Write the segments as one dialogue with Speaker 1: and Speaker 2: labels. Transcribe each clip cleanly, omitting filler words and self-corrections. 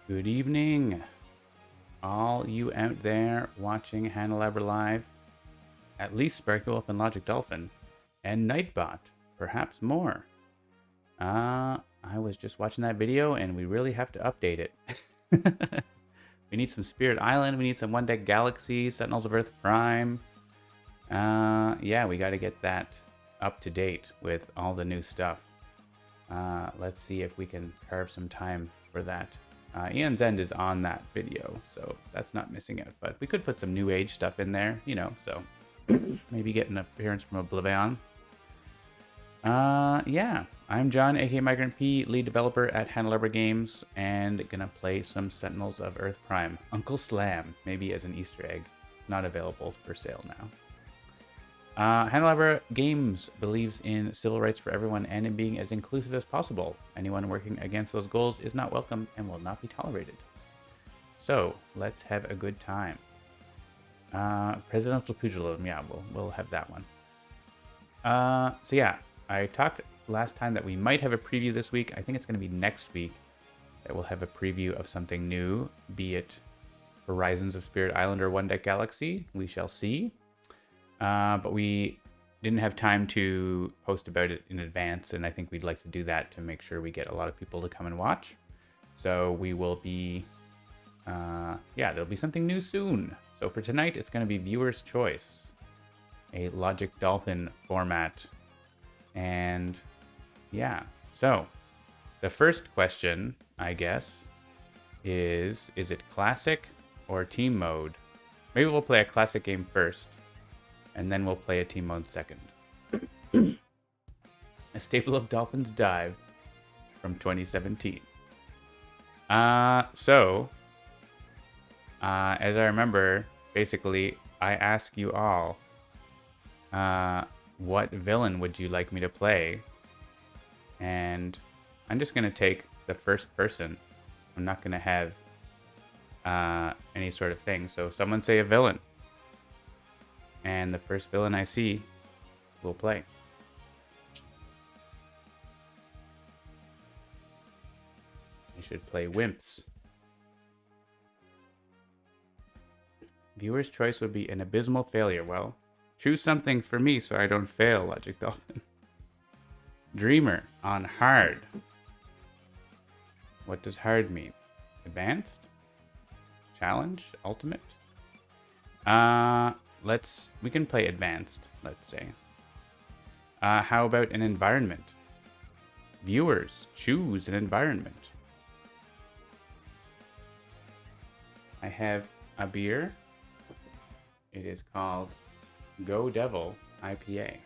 Speaker 1: Good evening, all you out there watching Handelabra Live, at least Sparkle Up and Logic Dolphin, and Nightbot, perhaps more. I was just watching that video and we really have to update it. We need some Spirit Island, we need some One Deck Galaxy, Sentinels of Earth Prime. Yeah, we got to get that up to date with all the new stuff. Let's see if we can carve some time for that. Ian's End is on that video, so that's not missing out. But we could put some New Age stuff in there, you know, so maybe get an appearance from Oblivion. Yeah, I'm John, aka Migrant P, lead developer at Handelabra Games, and gonna play some Sentinels of Earth Prime. Uncle Slam, maybe as an Easter egg. It's not available for sale now. Handelabra Games believes in civil rights for everyone and in being as inclusive as possible. Anyone working against those goals is not welcome and will not be tolerated. So, let's have a good time. Presidential pugilism, yeah, we'll have that one. So yeah, I talked last time that we might have a preview this week. I think it's going to be next week that we'll have a preview of something new, be it Horizons of Spirit Island or One Deck Galaxy. We shall see. But we didn't have time to post about it in advance, and I think we'd like to do that to make sure we get a lot of people to come and watch. So we will be, yeah, there'll be something new soon. So for tonight, it's going to be Viewer's Choice, a Logic Dolphin format. And yeah, so the first question, I guess, is it classic or team mode? Maybe we'll play a classic game first, and then we'll play a team mode second. A staple of Dolphins Dive from 2017. As I remember, basically, I ask you all, what villain would you like me to play? And I'm just going to take the first person. I'm not going to have any sort of thing. So someone say a villain. And the first villain I see will play. I should play Wimps. Viewer's choice would be an abysmal failure. Well, choose something for me so I don't fail, Logic Dolphin. Dreamer on hard. What does hard mean? Advanced? Challenge? Ultimate? We can play advanced, let's say. How about an environment? Viewers, choose an environment. I have a beer. It is called Go Devil IPA.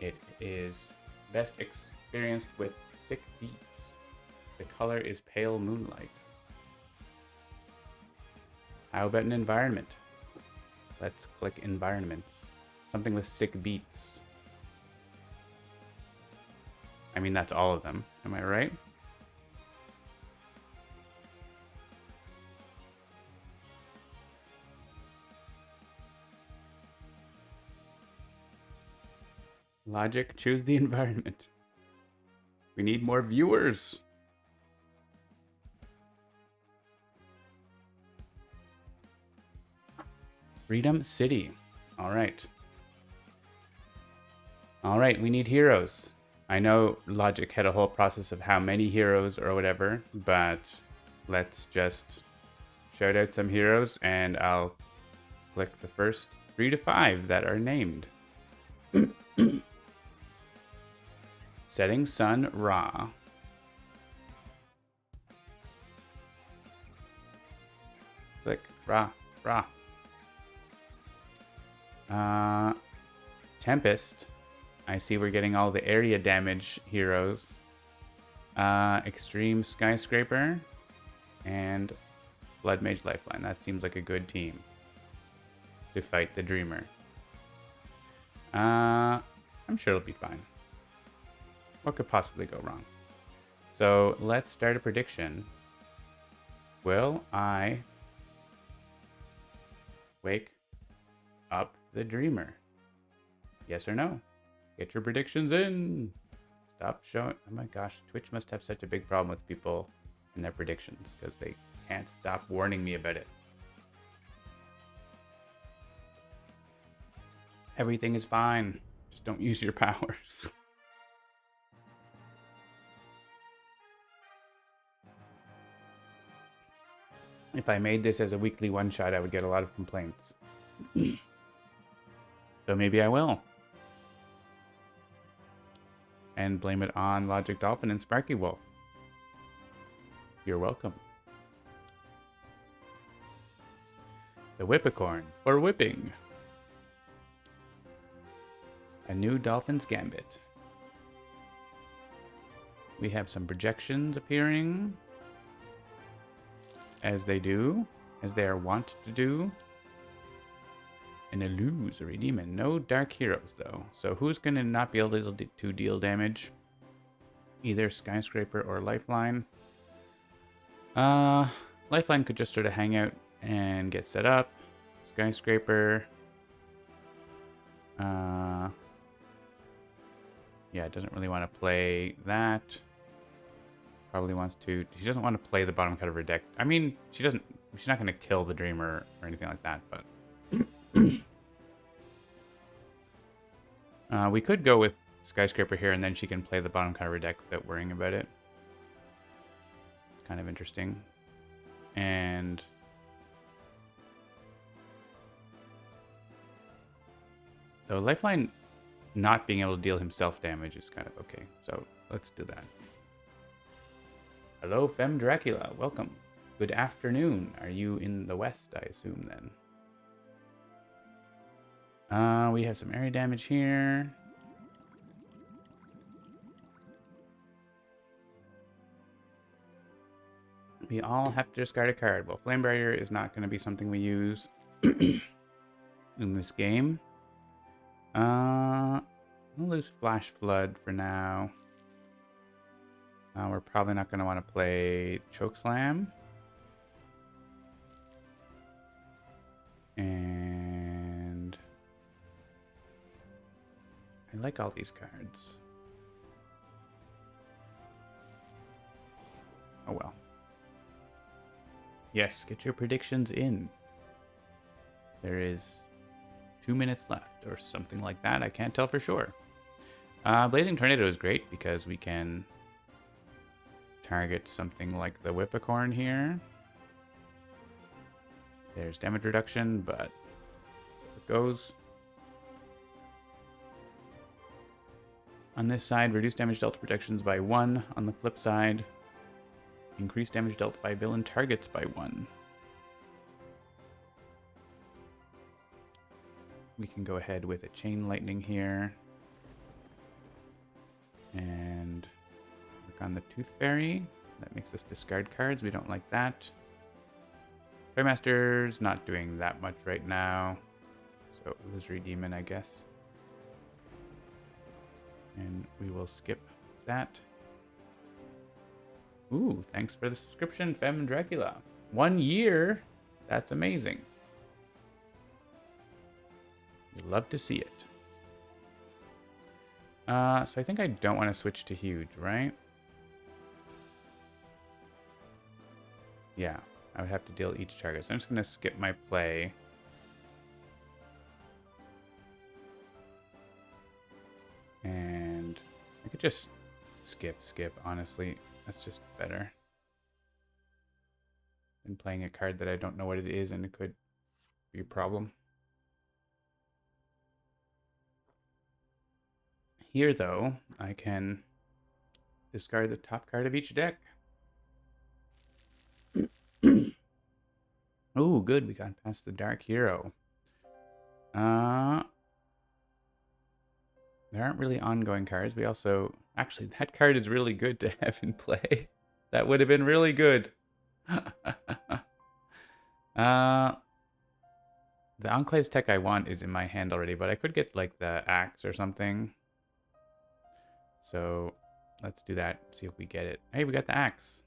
Speaker 1: It is best experienced with sick beats. The color is pale moonlight. How about an environment? Let's click environments. Something with sick beats. I mean, that's all of them. Am I right? Logic, choose the environment. We need more viewers. Freedom City. All right. All right, we need heroes. I know Logic had a whole process of how many heroes or whatever, but let's just shout out some heroes and I'll click the first 3 to 5 that are named. Setting Sun Ra. Click Ra. Tempest. I see we're getting all the area damage heroes. Extreme Skyscraper. And Blood Mage Lifeline. That seems like a good team to fight the Dreamer. I'm sure it'll be fine. What could possibly go wrong? So let's start a prediction. Will I wake up the Dreamer? Yes or no? Get your predictions in. Stop showing. Oh my gosh, Twitch must have such a big problem with people in their predictions because they can't stop warning me about it. Everything is fine. Just don't use your powers. If I made this as a weekly one-shot, I would get a lot of complaints. So maybe I will. And blame it on Logic Dolphin and Sparky Wolf. You're welcome. The Whippicorn for whipping. A new Dolphin's Gambit. We have some projections appearing. As they do. As they are wont to do. An illusory demon. No dark heroes, though. So who's going to not be able to deal damage? Either Skyscraper or Lifeline. Lifeline could just sort of hang out and get set up. Skyscraper. Yeah, doesn't really want to play that. Probably wants to... She doesn't want to play the bottom cut of her deck. I mean, she doesn't... She's not going to kill the Dreamer or anything like that, but... we could go with Skyscraper here, and then she can play the bottom cut of her deck without worrying about it. It's kind of interesting. And... though Lifeline not being able to deal himself damage is kind of okay. So let's do that. Hello, Femme Dracula. Welcome. Good afternoon. Are you in the west, I assume, then? We have some area damage here. We all have to discard a card. Well, Flame Barrier is not going to be something we use in this game. We'll lose Flash Flood for now. We're probably not going to want to play Chokeslam. And I like all these cards. Oh well. Yes, get your predictions in. There is 2 minutes left or something like that. I can't tell for sure. Blazing Tornado is great because we can target something like the Whippicorn here. There's damage reduction, but it goes. On this side, reduce damage dealt to protections by 1. On the flip side, increase damage dealt by villain targets by 1. We can go ahead with a Chain Lightning here. And work on the Tooth Fairy. That makes us discard cards. We don't like that. Toymaster's not doing that much right now. So Illusory Demon, I guess. And we will skip that. Ooh, thanks for the subscription, Femme Dracula. 1 year? That's amazing. You love to see it. So I think I don't want to switch to huge, right? Yeah, I would have to deal each target. So I'm just going to skip my play. And I could just skip, honestly. That's just better than playing a card that I don't know what it is and it could be a problem. Here, though, I can discard the top card of each deck. Oh, good. We got past the Dark Hero. There aren't really ongoing cards. We also... Actually, that card is really good to have in play. That would have been really good. The Enclave's tech I want is in my hand already, but I could get, like, the Axe or something. So, let's do that. See if we get it. Hey, we got the Axe.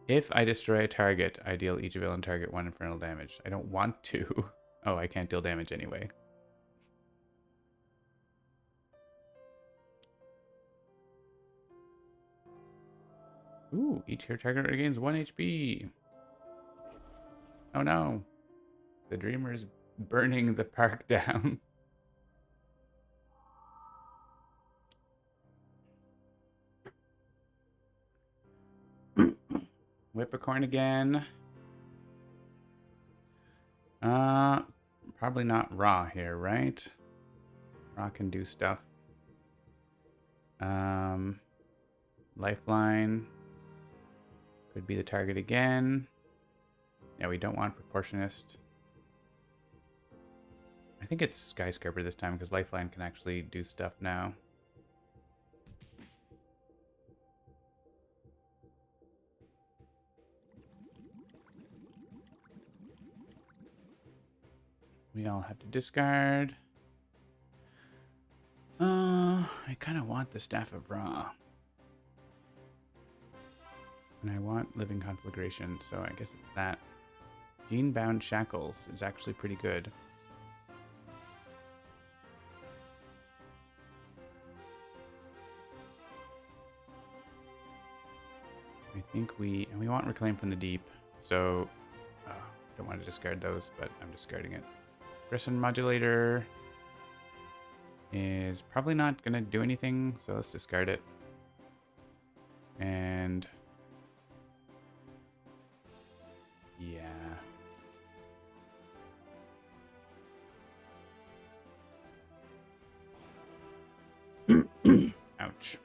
Speaker 1: If I destroy a target, I deal each villain target 1 infernal damage. I don't want to. Oh, I can't deal damage anyway. Ooh, each hero target regains 1 HP. Oh no. The Dreamer is burning the park down. Whippercorn again. Probably not Raw here, right? Raw can do stuff. Lifeline. Could be the target again. Yeah, we don't want Proportionist. I think it's Skyscraper this time because Lifeline can actually do stuff now. We all have to discard. I kind of want the Staff of Ra. And I want Living Conflagration, so I guess it's that. Gene-Bound Shackles is actually pretty good. I think we want Reclaim from the Deep, so don't want to discard those, but I'm discarding it. Aggression Modulator is probably not going to do anything, so let's discard it. And yeah. Ouch.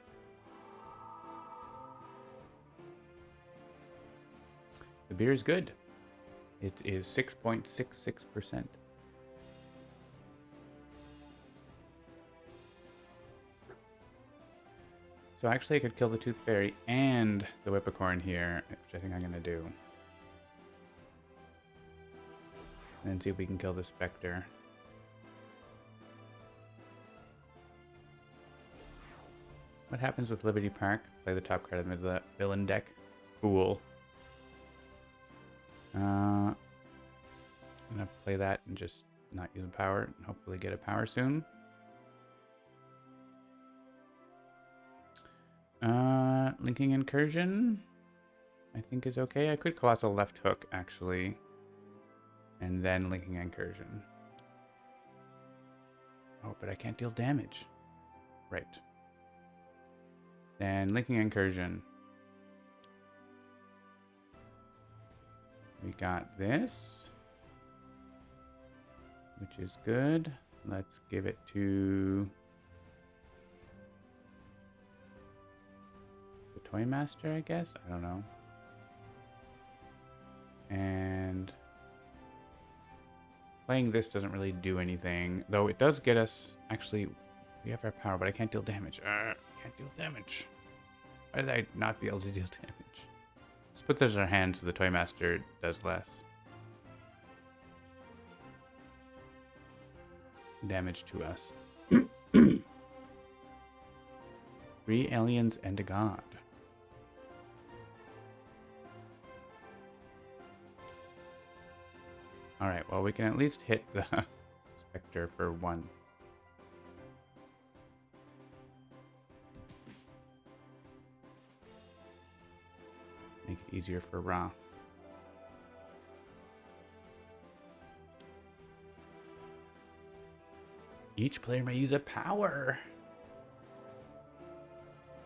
Speaker 1: The beer is good. It is 6.66%. So actually I could kill the Tooth Fairy and the Whippercorn here, which I think I'm going to do. And then see if we can kill the Spectre. What happens with Liberty Park? Play the top card of the villain deck. Cool. I'm going to play that and just not use a power and hopefully get a power soon. Linking Incursion, I think is okay. I could Colossal Left Hook, actually. And then Linking Incursion. Oh, but I can't deal damage. Right. Then Linking Incursion. We got this, which is good. Let's give it to the Toy Master, I guess. I don't know. And playing this doesn't really do anything, though it does get us. Actually, we have our power, but I can't deal damage. Can't deal damage. Why did I not be able to deal damage? Let's put this in our hand so the Toy Master does less damage to us. 3 aliens and a god. Alright, well we can at least hit the Spectre for 1. Make it easier for Ra. Each player may use a power.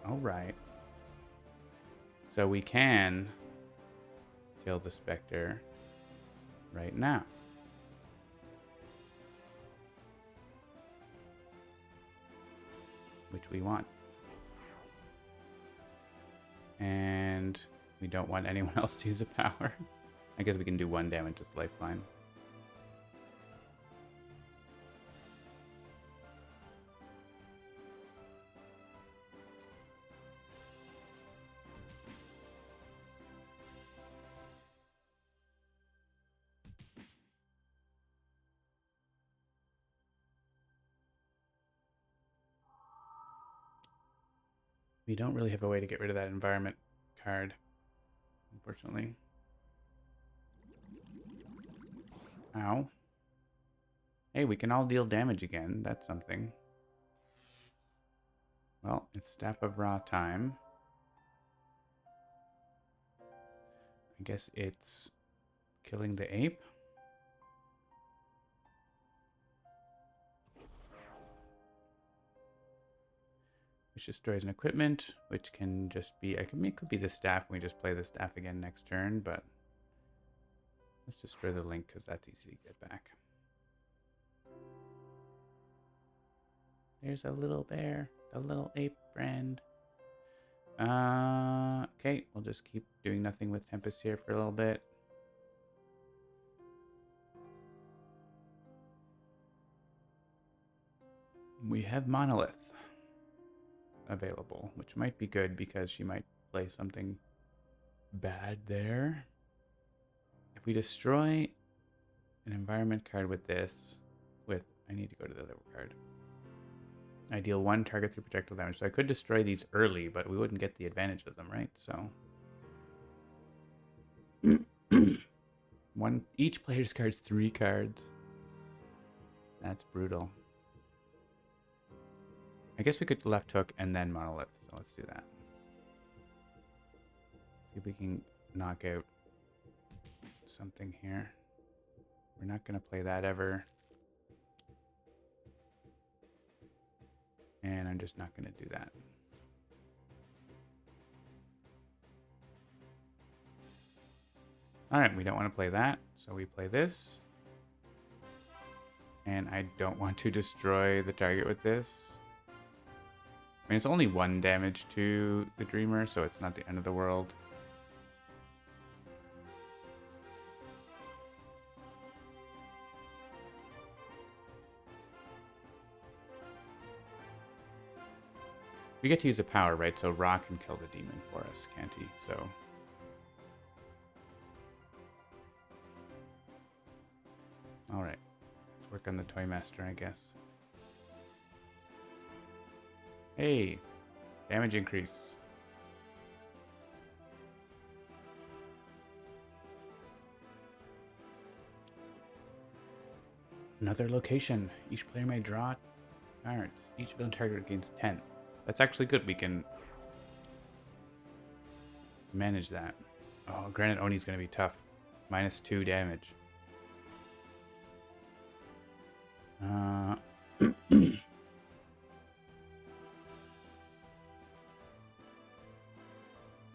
Speaker 1: Alright. So we can kill the Spectre right now. Which we want. And we don't want anyone else to use a power. I guess we can do 1 damage with Lifeline. We don't really have a way to get rid of that environment card, unfortunately. Ow. Hey, we can all deal damage again. That's something. Well, it's Staff of Ra time. I guess it's killing the ape. Which destroys an equipment, which can just be, it could be the staff, and we just play the staff again next turn, but let's destroy the link because that's easy to get back. There's a little bear, a little ape friend. Okay, we'll just keep doing nothing with Tempest here for a little bit. We have Monolith available, which might be good because she might play something bad there. If we destroy an environment card with this, I need to go to the other card. I deal 1 target through projectile damage. So I could destroy these early, but we wouldn't get the advantage of them, right? So each player discards 3 cards. That's brutal. I guess we could left hook and then Monolith, so let's do that. See if we can knock out something here. We're not going to play that ever. And I'm just not going to do that. Alright, we don't want to play that, so we play this. And I don't want to destroy the target with this. I mean, it's only 1 damage to the Dreamer, so it's not the end of the world. We get to use a power, right? So Ra can kill the demon for us, can't he? So alright. Let's work on the Toy Master, I guess. Hey! Damage increase. Another location. Each player may draw cards. Each villain target gains 10. That's actually good. We can manage that. Oh, Granite Oni's going to be tough. -2 damage.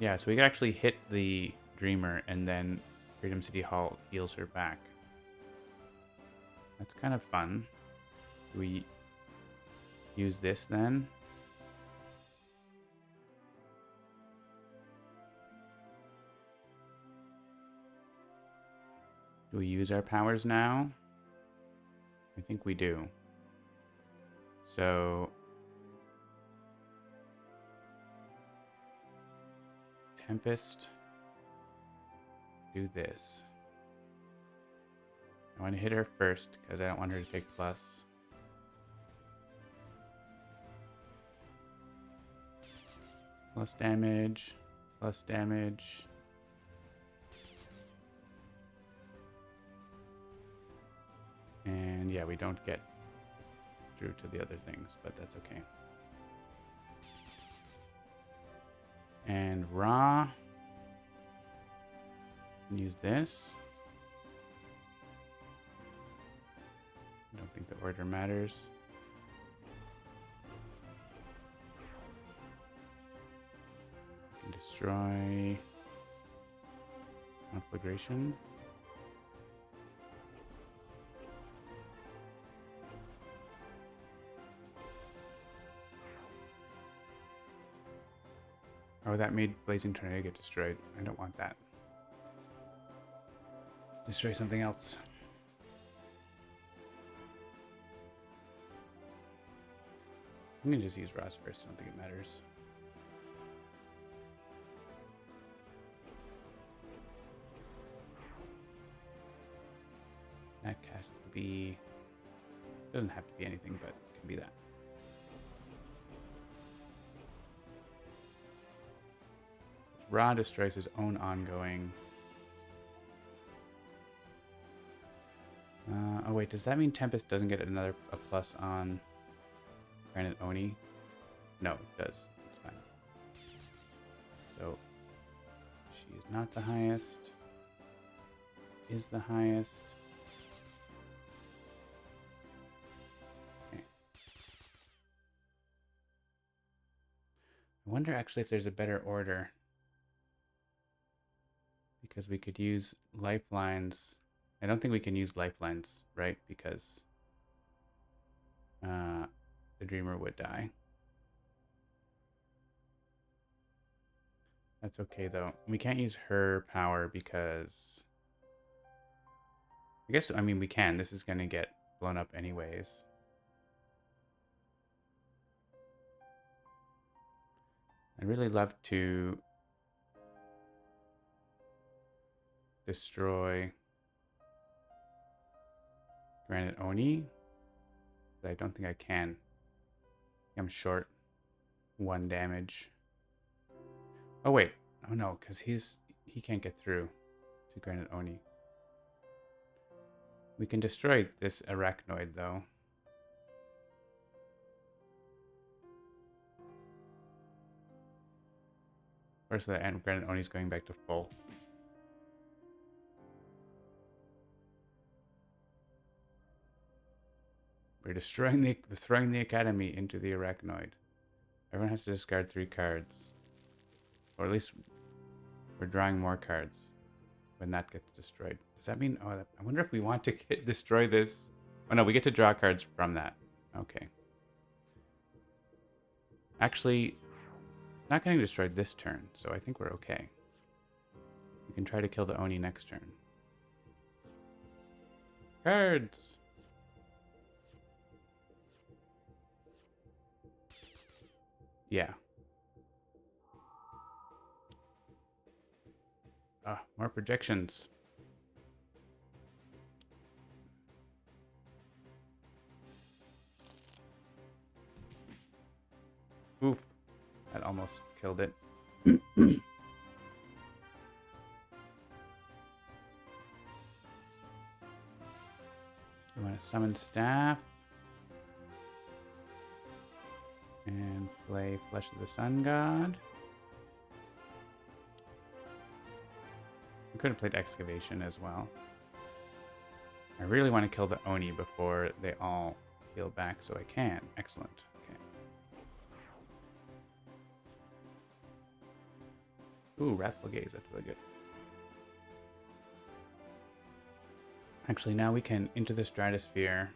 Speaker 1: Yeah, so we can actually hit the Dreamer and then Freedom City Hall heals her back. That's kind of fun. Do we use this then? Do we use our powers now? I think we do. So Tempest, do this. I want to hit her first because I don't want her to take plus. Plus damage, plus damage. And yeah, we don't get through to the other things, but that's okay. And Ra, use this. I don't think the order matters. Can destroy conflagration. Oh, that made Blazing Tornado get destroyed. I don't want that. Destroy something else. I'm gonna just use Ross first. I don't think it matters. That has to be... doesn't have to be anything, but it can be that. Ra destroys his own ongoing. Oh wait, does that mean Tempest doesn't get a plus on Granite Oni? No, it does. It's fine. So She is not the highest. Is the highest. Okay. I wonder actually if there's a better order. Because we could use lifelines. I don't think we can use lifelines, right? Because the dreamer would die. That's okay though. We can't use her power because I guess, I mean, we can. This is going to get blown up anyways. I'd really love to destroy Granite Oni, but I don't think I can. I'm short 1 damage. Oh wait, oh no, because he can't get through to Granite Oni. We can destroy this arachnoid though. First, the Granite Oni's going back to full. We're throwing the academy into the arachnoid. Everyone has to discard 3 cards. Or at least we're drawing more cards when that gets destroyed. Does that mean... Oh, I wonder if we want to destroy this. Oh no, we get to draw cards from that. Okay. Actually, it's not getting destroyed this turn, so I think we're okay. We can try to kill the Oni next turn. Cards! Yeah. More projections. Oof. That almost killed it. We want to summon Staff. And play Flesh of the Sun God. We could have played Excavation as well. I really want to kill the Oni before they all heal back, so I can. Excellent. Okay. Ooh, Wrathful Gaze. That's really good. Actually, now we can into the Stratosphere.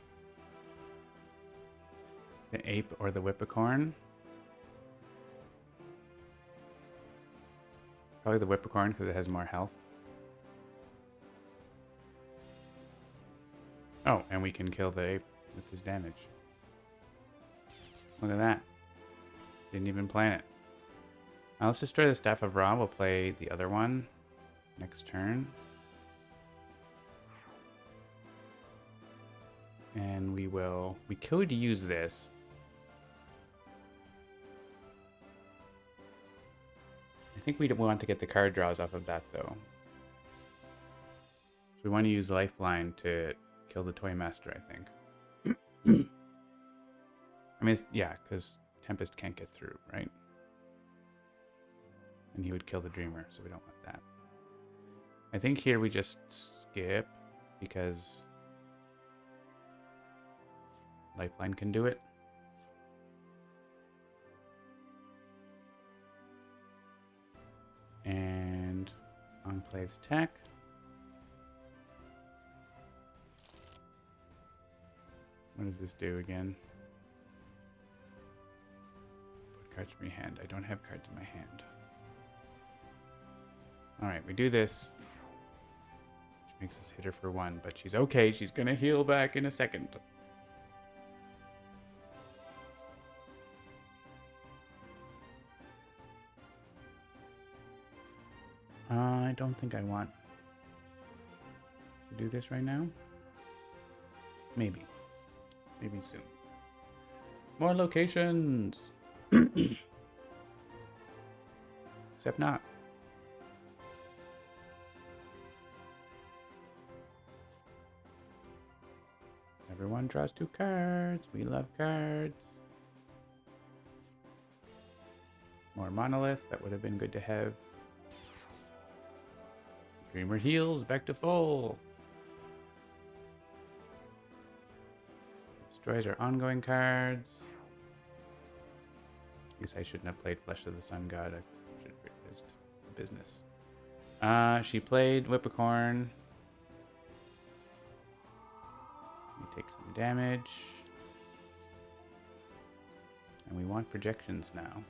Speaker 1: The Ape or the Whippicorn. Probably the Whippicorn because it has more health. Oh, and we can kill the ape with his damage. Look at that. Didn't even plan it. Now let's destroy the Staff of Ra. We'll play the other one next turn. And we could use this. I think we want to get the card draws off of that though. So we want to use Lifeline to kill the Toy Master, I think. I mean, yeah, because Tempest can't get through, right? And he would kill the Dreamer, so we don't want that. I think here we just skip because Lifeline can do it. And on plays Tech. What does this do again? Put cards from your hand. I don't have cards in my hand. Alright, we do this. Which makes us hit her for 1, but she's okay. She's gonna heal back in a second. I don't think I want to do this right now. Maybe. Maybe soon. More locations! Except not. Everyone draws 2 cards. We love cards. More Monolith. That would have been good to have. Dreamer heals, back to full. Destroys our ongoing cards. I guess I shouldn't have played Flesh of the Sun God. I should have realized the business. She played Whippicorn. We take some damage. And we want projections now.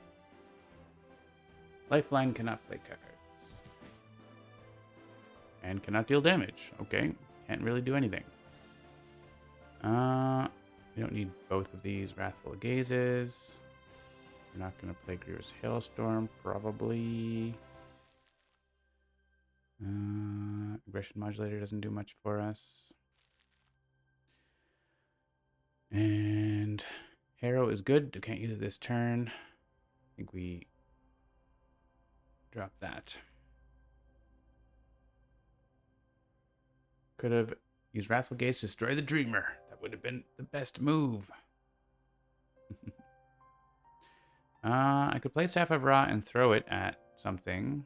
Speaker 1: Lifeline cannot play cards. And cannot deal damage. Okay, can't really do anything. We don't need both of these Wrathful Gazes. We're not going to play Grievous Hailstorm, probably. Aggression Modulator doesn't do much for us. And Harrow is good. We can't use it this turn. I think we drop that. Could have used Wrathful Gaze to destroy the Dreamer. That would have been the best move. I could play Staff of Ra and throw it at something.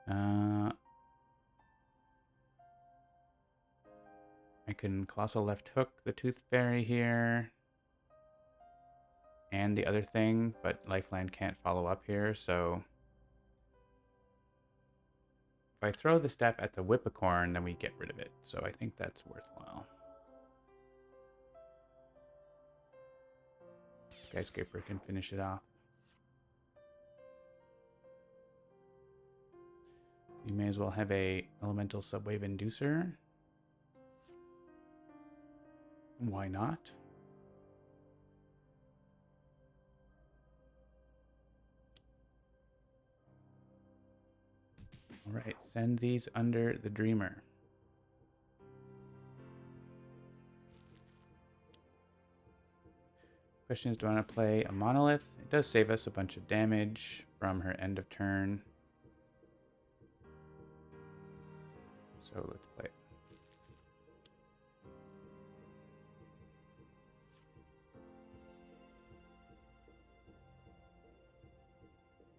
Speaker 1: I can Colossal Left Hook the Tooth Fairy here. And the other thing, but Lifeline can't follow up here, so... If I throw the Staff at the Whippicorn, then we get rid of it. So I think that's worthwhile. Skyscraper can finish it off. You may as well have a Elemental Subwave Inducer. Why not? All right, send these under the Dreamer. Question is, do I want to play a Monolith? It does save us a bunch of damage from her end of turn. So let's play it.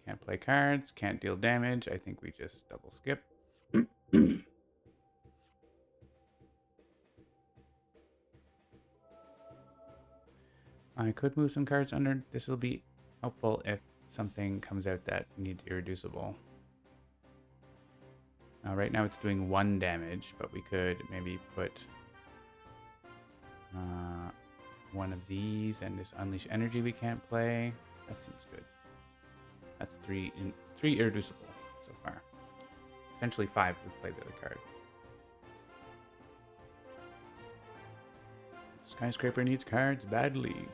Speaker 1: Can't play cards, can't deal damage. I think we just double skip. I could move some cards under. This will be helpful if something comes out that needs Irreducible. Right now it's doing 1 damage, but we could maybe put one of these and this Unleash Energy we can't play. That seems good. That's 3 Irreducible so far. Potentially 5 if we play the other card. Skyscraper needs cards badly.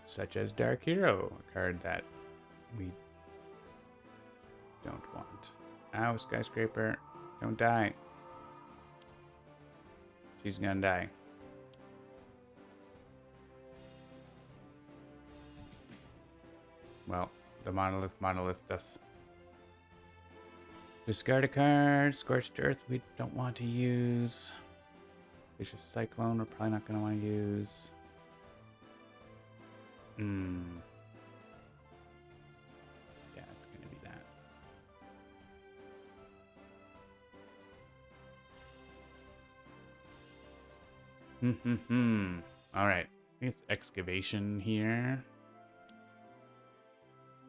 Speaker 1: Such as Dark Hero, a card that we don't want. Ow, Skyscraper, don't die. She's gonna die. Well, the monolith does. Discard a card. Scorched Earth we don't want to use. Vicious Cyclone we're probably not going to want to use. Yeah, it's going to be that. Alright. I think it's Excavation here.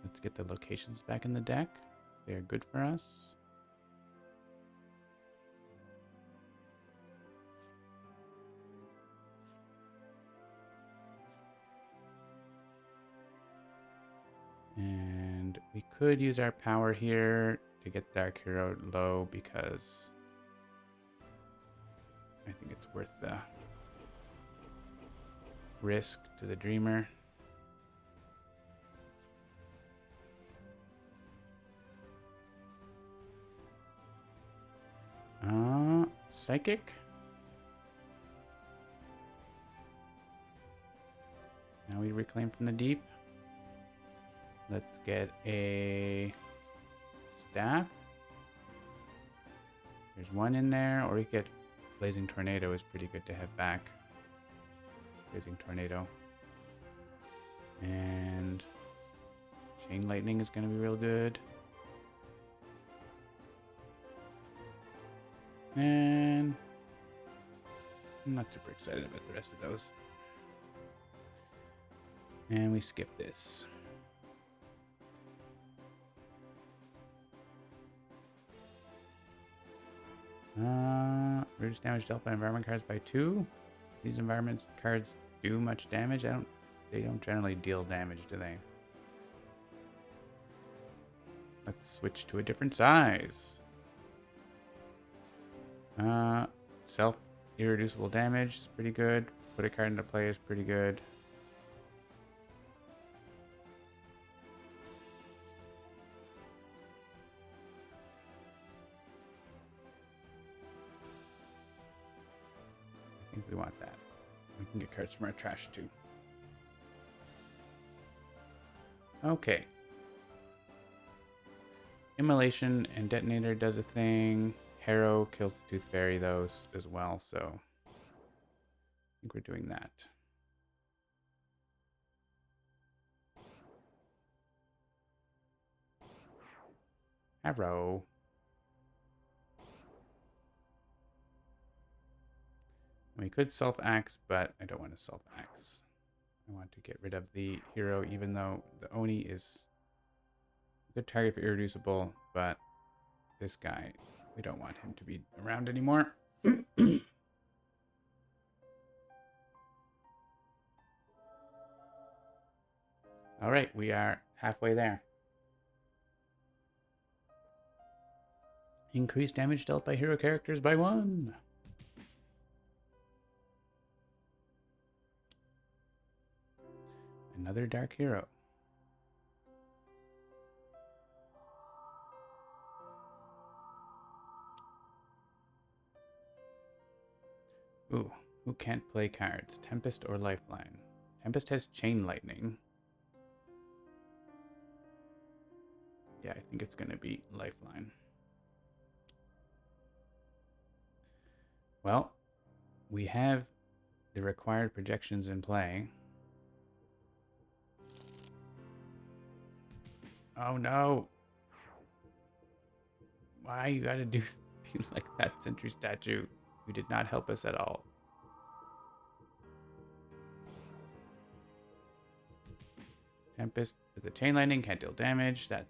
Speaker 1: Let's get the locations back in the deck. They're good for us. And we could use our power here to get Dark Hero low because I think it's worth the risk to the Dreamer. Psychic. Now we reclaim from the deep. Let's get a staff. There's one in there, or we get Blazing Tornado is pretty good to have back. Blazing Tornado. And Chain Lightning is going to be real good. And I'm not super excited about the rest of those. And we skip this. Reduce damage dealt by environment cards by 2. These environment cards do much damage. They don't generally deal damage, do they? Let's switch to a different size. Self irreducible damage is pretty good. Put a card into play is pretty good. I think we want that. We can get cards from our trash too. Okay. Immolation and Detonator does a thing. Harrow kills the Tooth Fairy, those as well, so I think we're doing that. Harrow. We could self-axe, but I don't want to self-axe. I want to get rid of the hero, even though the Oni is a good target for irreducible, but this guy, we don't want him to be around anymore. All right, we are halfway there. Increased damage dealt by hero characters by 1. Another dark hero. Ooh, who can't play cards? Tempest or Lifeline? Tempest has Chain Lightning. Yeah, I think it's going to be Lifeline. Well, we have the required projections in play. Oh no! Why you gotta do like that, Sentry Statue? You did not help us at all. Tempest with the Chain Lightning can't deal damage. That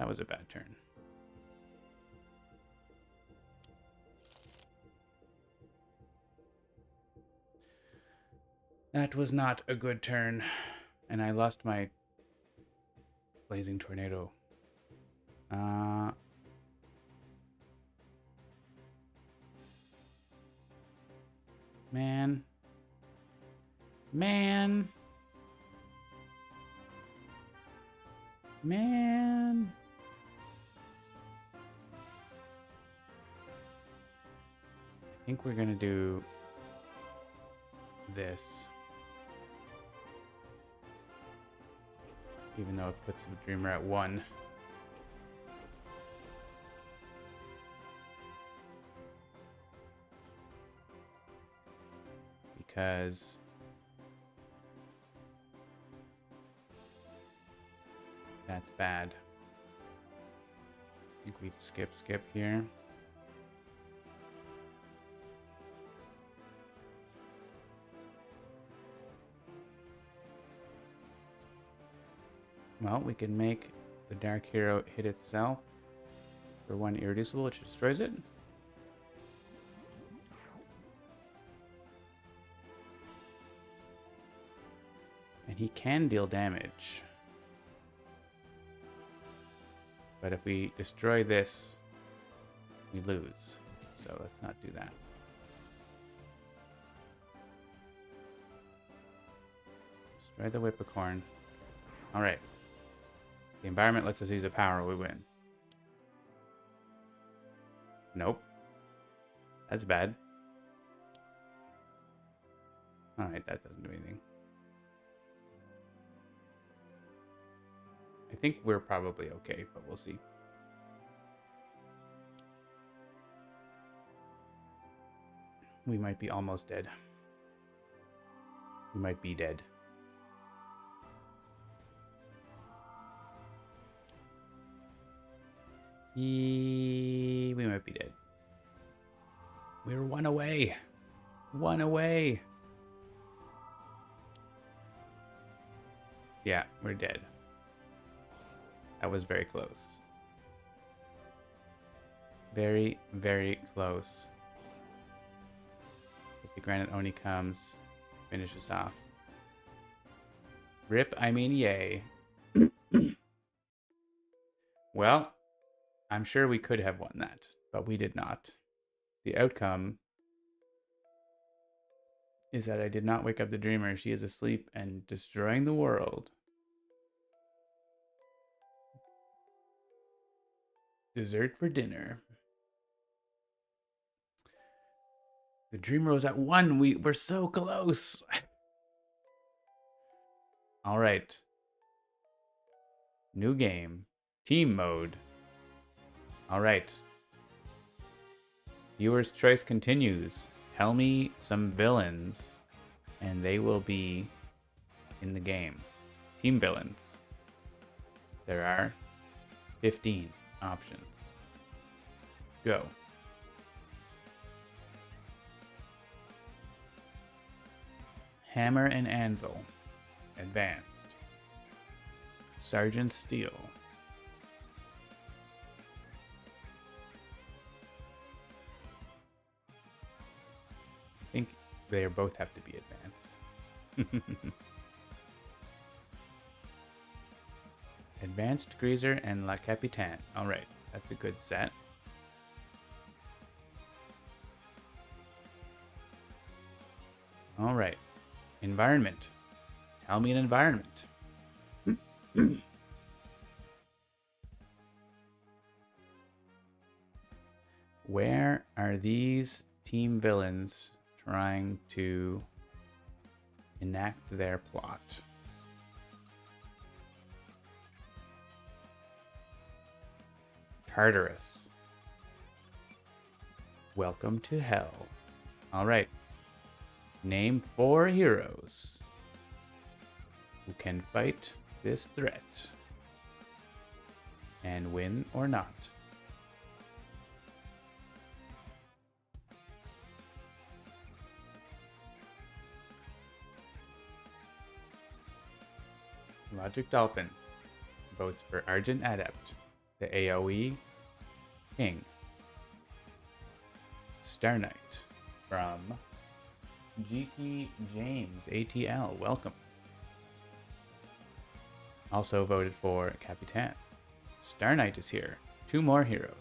Speaker 1: was a bad turn. That was not a good turn, and I lost my Blazing Tornado. Man. I think we're gonna do this. Even though it puts the Dreamer at 1. Because that's bad. I think we skip here. Well, we can make the Dark Hero hit itself for 1 irreducible, which destroys it. And he can deal damage. But if we destroy this, we lose. So let's not do that. Destroy the Whippocorn. Alright. The environment lets us use a power, we win. Nope. That's bad. Alright, that doesn't do anything. I think we're probably okay, but we'll see. We might be almost dead. We might be dead. We might be dead. We're one away. One away. Yeah, we're dead. That was very close. Very, very close. If the Granite Oni comes, finish us off. Rip, I mean yay. Well, I'm sure we could have won that, but we did not. The outcome is that I did not wake up the dreamer. She is asleep and destroying the world. Dessert for dinner. The dreamer was at 1. We were so close. All right. New game. Team mode. All right. Viewer's choice continues. Tell me some villains, and they will be in the game. Team villains. There are 15 options. Go. Hammer and Anvil. Advanced. Sergeant Steel. I think they both have to be advanced. Advanced Greaser and La Capitaine. Alright, that's a good set. Alright. Environment. Tell me an environment. Where are these team villains trying to enact their plot? Tartarus. Welcome to hell. All right. Name 4 heroes who can fight this threat and win or not. Logic Dolphin votes for Argent Adept, the AoE King. Star Knight from GT James ATL, welcome. Also voted for Capitan. Star Knight is here. 2 more heroes.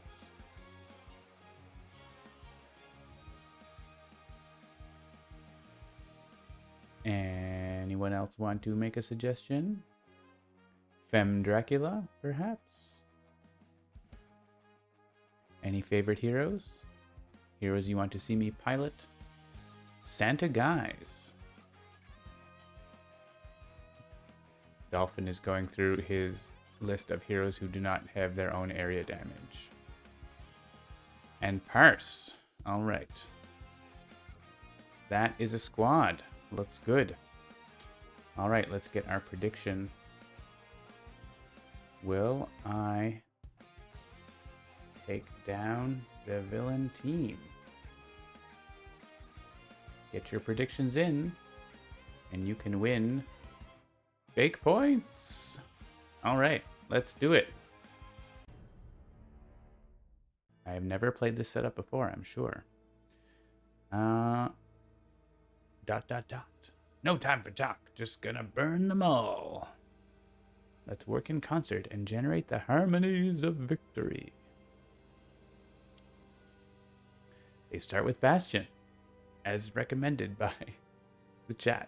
Speaker 1: Anyone else want to make a suggestion? Femme Dracula, perhaps? Any favorite heroes? Heroes you want to see me pilot? Santa Guise. Dolphin is going through his list of heroes who do not have their own area damage. And Parse. All right. That is a squad. Looks good. All right, let's get our prediction. Will I take down the villain team? Get your predictions in, and you can win fake points. All right, let's do it. I have never played this setup before, I'm sure. No time for talk, just gonna burn them all. Let's work in concert and generate the harmonies of victory. They start with Bastion, as recommended by the chat.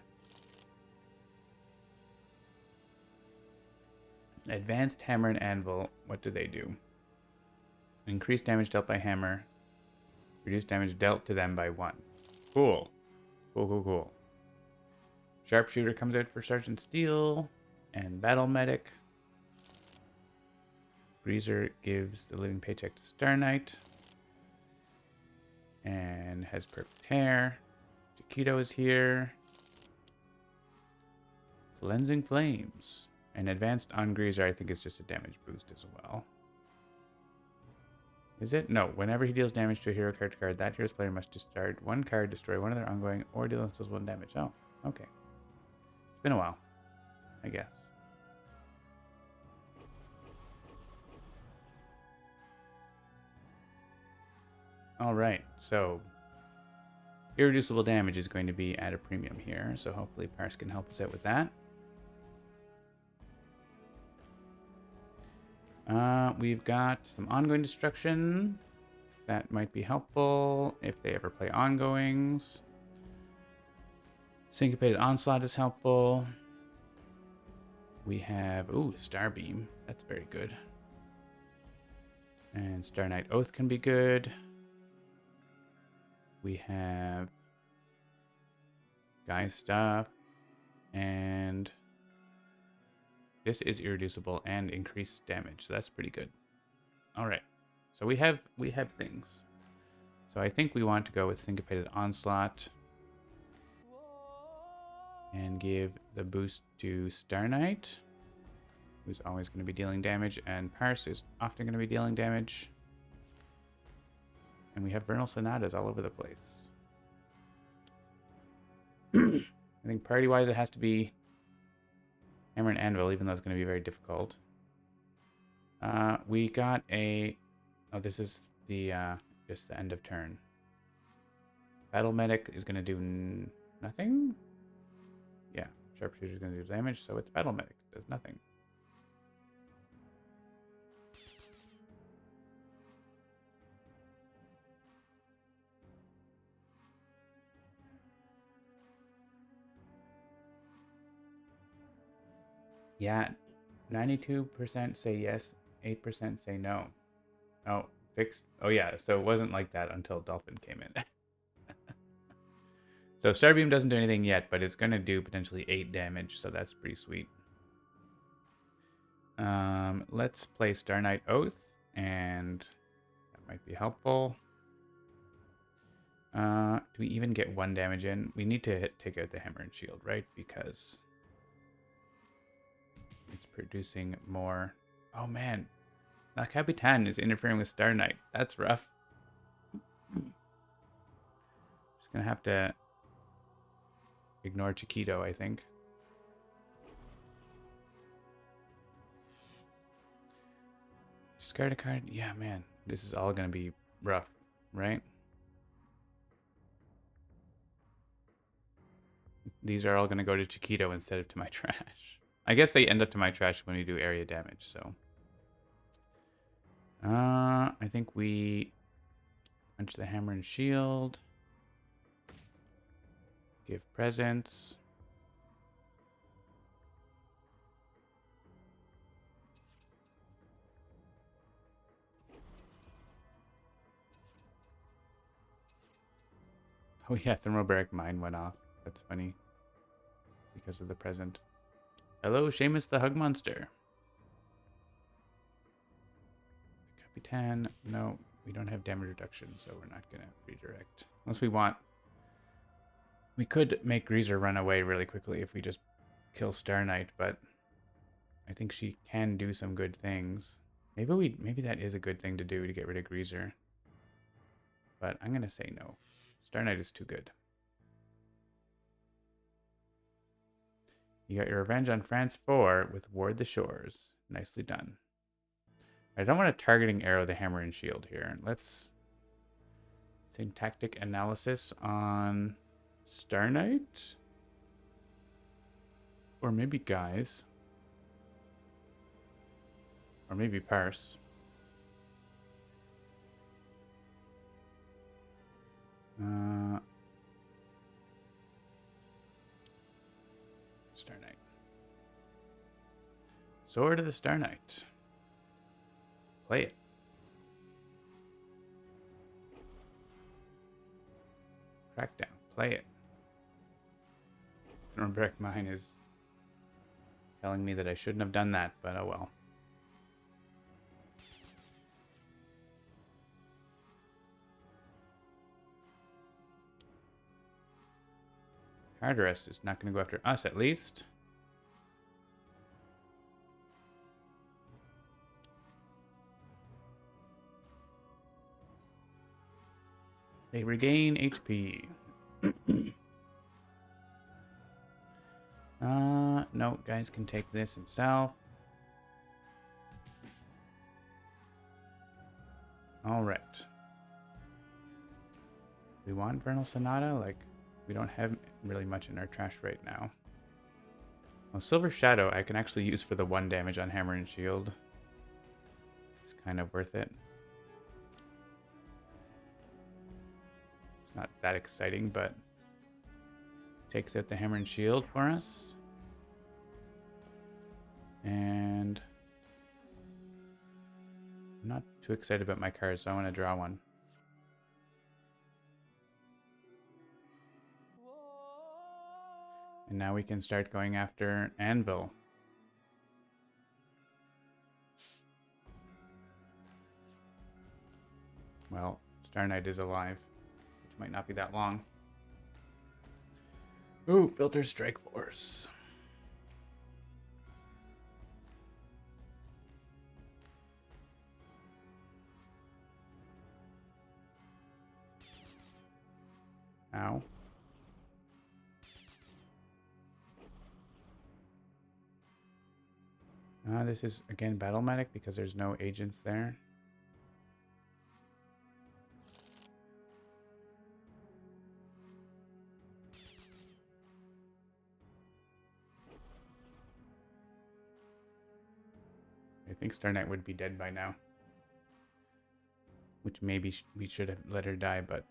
Speaker 1: Advanced Hammer and Anvil, what do they do? Increase damage dealt by hammer. Reduce damage dealt to them by 1. Cool. Cool. Sharpshooter comes out for Sergeant Steel and Battle Medic. Greaser gives the living paycheck to Star Knight. And has perfect hair. Chiquito is here. Cleansing Flames. And Advanced on Greaser, I think, is just a damage boost as well. Is it? No. Whenever he deals damage to a hero character card, that hero's player must discard one card, destroy one of their ongoing, or deal themselves 1 damage. Oh, okay. It's been a while, I guess. Alright, so irreducible damage is going to be at a premium here, so hopefully Pars can help us out with that. We've got some ongoing destruction. That might be helpful if they ever play ongoings. Syncopated Onslaught is helpful. We have, ooh, Starbeam. That's very good. And Star Knight Oath can be good. We have Guy stuff. And this is irreducible and increased damage, so that's pretty good. All right, so we have things. So I think we want to go with Syncopated Onslaught and give the boost to Star Knight, who's always going to be dealing damage, and Pars is often going to be dealing damage. And we have Vernal Sonatas all over the place. I think priority-wise it has to be Hammer and Anvil, even though it's going to be very difficult. We got a... Oh, this is the just the end of turn. Battle Medic is going to do nothing? Yeah, Sharpshooter is going to do damage, so it's Battle Medic. It does nothing. Yeah, 92% say yes, 8% say no. Oh, fixed. Oh yeah, so it wasn't like that until Dolphin came in. So Starbeam doesn't do anything yet, but it's going to do potentially 8 damage, so that's pretty sweet. Let's play Star Knight Oath, and that might be helpful. Do we even get 1 damage in? We need to take out the Hammer and Shield, right? Because it's producing more. Oh man, La Capitan is interfering with Star Knight. That's rough. Just gonna have to ignore Chiquito, I think. Discard a card. Yeah, man, this is all gonna be rough, right? These are all gonna go to Chiquito instead of to my trash. I guess they end up to my trash when we do area damage, so. I think we punch the Hammer and Shield. Give presents. Oh yeah, Thermobaric Mine went off. That's funny. Because of the present. Hello, Seamus the Hug Monster. Capitan. No, we don't have damage reduction, so we're not going to redirect. Unless we want... We could make Greaser run away really quickly if we just kill Star Knight, but I think she can do some good things. Maybe that is a good thing to do to get rid of Greaser. But I'm going to say no. Star Knight is too good. You got your revenge on France 4 with Ward the Shores. Nicely done. I don't want a targeting arrow the Hammer and Shield here. Let's syntactic analysis on Star Knight. Or maybe Guys. Or maybe Pars. Star Knight. Sword of the Star Knight. Play it. Crackdown. Play it. Thermobaric Mine is telling me that I shouldn't have done that, but oh well. Carterus is not going to go after us, at least. They regain HP. No, guys can take this himself. Alright. We want Vernal Sonata? Like, we don't have really much in our trash right now. Well, Silver Shadow I can actually use for the 1 damage on Hammer and Shield. It's kind of worth it. It's not that exciting, but takes out the Hammer and Shield for us. And I'm not too excited about my cards, so I want to draw one. And now we can start going after Anvil. Well, Star Knight is alive, which might not be that long. Ooh, Filter Strike Force. Ow. This is, again, Battlematic because there's no agents there. I think Star Knight would be dead by now. Which maybe we should have let her die, but...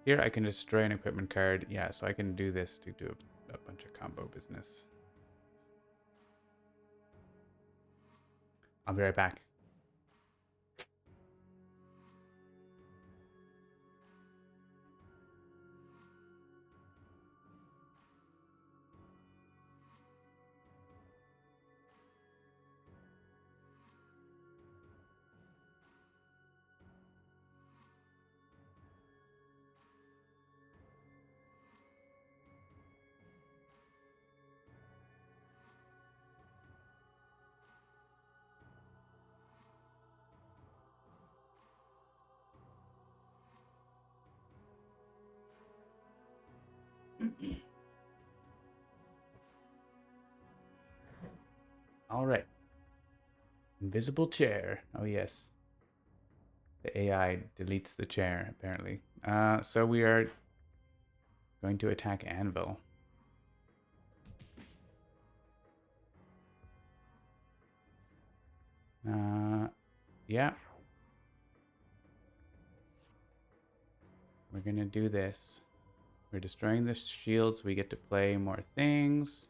Speaker 1: Here I can destroy an equipment card. Yeah, so I can do this to do a bunch of combo business. I'll be right back. All right. Invisible chair. Oh, yes. The AI deletes the chair, apparently. So we are going to attack Anvil. Yeah. We're going to do this. We're destroying the shield so we get to play more things.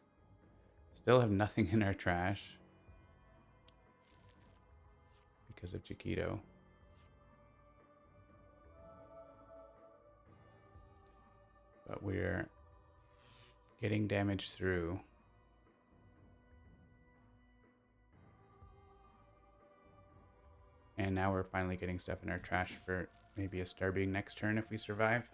Speaker 1: Still have nothing in our trash. Because of Chiquito. But we're getting damage through. And now we're finally getting stuff in our trash for maybe a Starbeam next turn if we survive.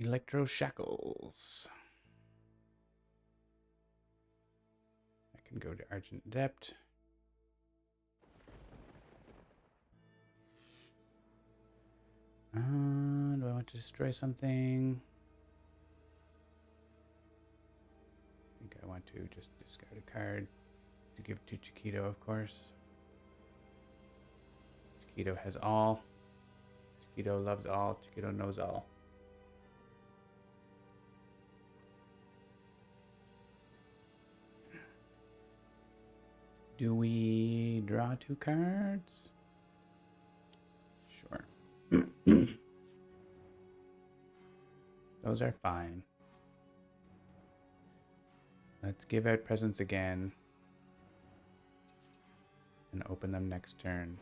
Speaker 1: Electro Shackles. I can go to Argent Adept. Do I want to destroy something? I think I want to just discard a card to give to Chiquito, of course. Chiquito has all. Chiquito loves all. Chiquito knows all. Do we draw 2 cards? Sure. Those are fine. Let's give out presents again. And open them next turn.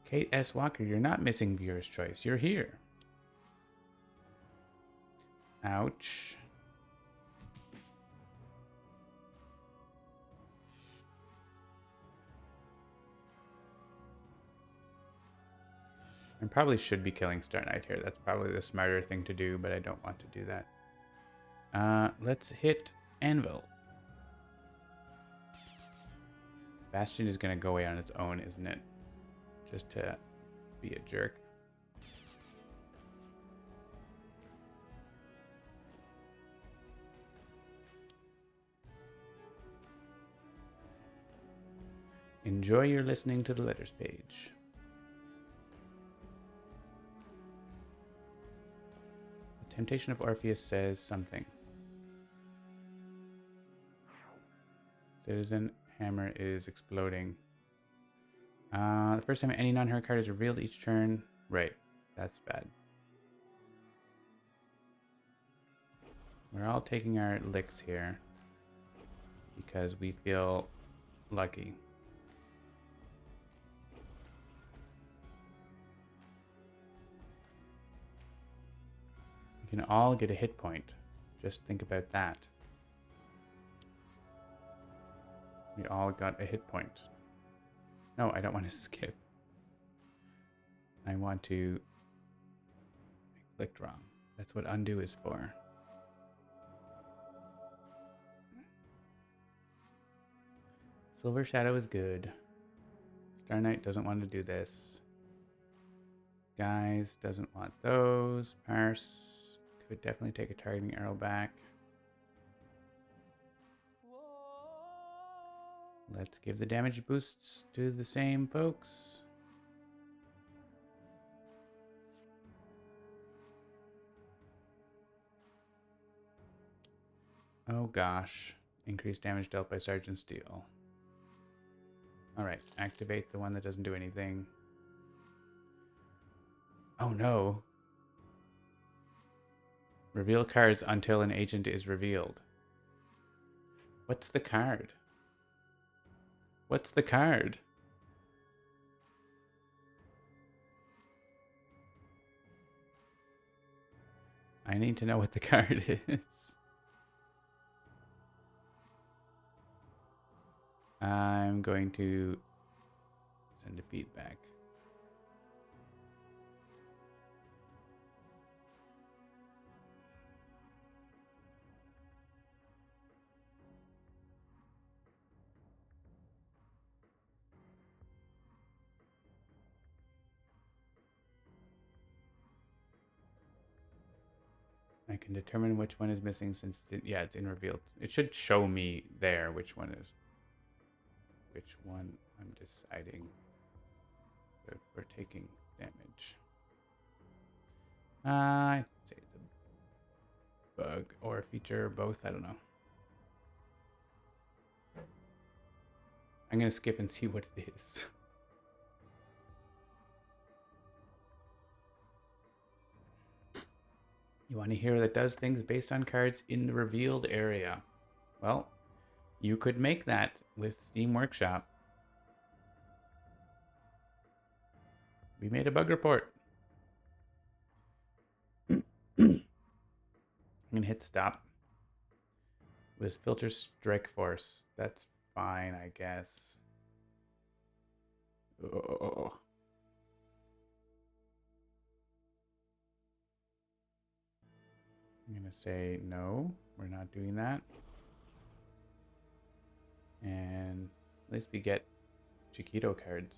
Speaker 1: Kate S. Walker, you're not missing viewer's choice. You're here. Ouch. I probably should be killing Star Knight here. That's probably the smarter thing to do, but I don't want to do that. Let's hit Anvil. Bastion is going to go away on its own, isn't it? Just to be a jerk. Enjoy your listening to the letters page. The Temptation of Orpheus says something. Citizen Hammer is exploding. The first time any non-hero card is revealed each turn. Right, that's bad. We're all taking our licks here because we feel lucky. We can all get a hit point. Just think about that. We all got a hit point. No, I don't want to skip. I want to... I clicked wrong. That's what undo is for. Silver Shadow is good. Star Knight doesn't want to do this. Guys doesn't want those. Parse could definitely take a targeting arrow back. Let's give the damage boosts to the same folks. Oh gosh. Increased damage dealt by Sergeant Steel. Alright, activate the one that doesn't do anything. Oh no. Reveal cards until an agent is revealed. What's the card? What's the card? I need to know what the card is. I'm going to send a feedback. I can determine which one is missing since it's in revealed. It should show me there which one is. Which one I'm deciding if we're taking damage. I'd say it's a bug or a feature or both. I don't know. I'm going to skip and see what it is. You want a hero that does things based on cards in the revealed area. Well, you could make that with Steam Workshop. We made a bug report. I'm going to hit stop. It was Filter Strike Force. That's fine, I guess. Oh. I'm going to say no, we're not doing that. And at least we get Chiquito cards.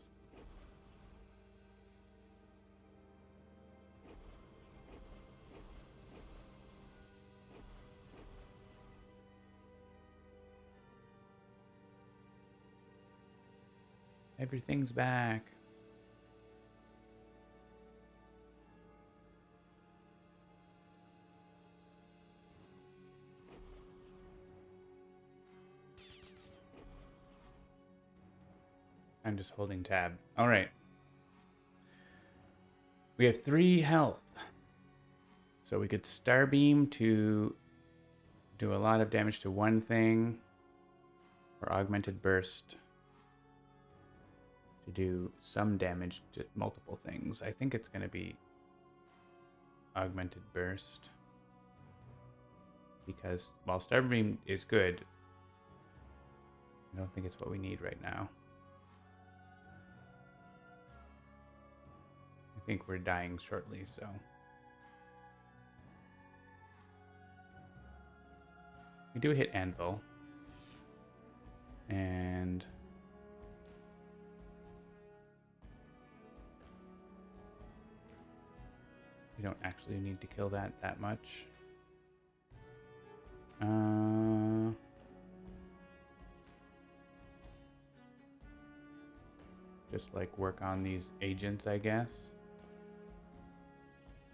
Speaker 1: Everything's back. I'm just holding tab. All right. We have 3 health. So we could Starbeam to do a lot of damage to one thing, or Augmented Burst to do some damage to multiple things. I think it's going to be Augmented Burst. because while Starbeam is good, I don't think it's what we need right now. I think we're dying shortly, so... We do hit Anvil. And... we don't actually need to kill that much. Just like work on these agents, I guess.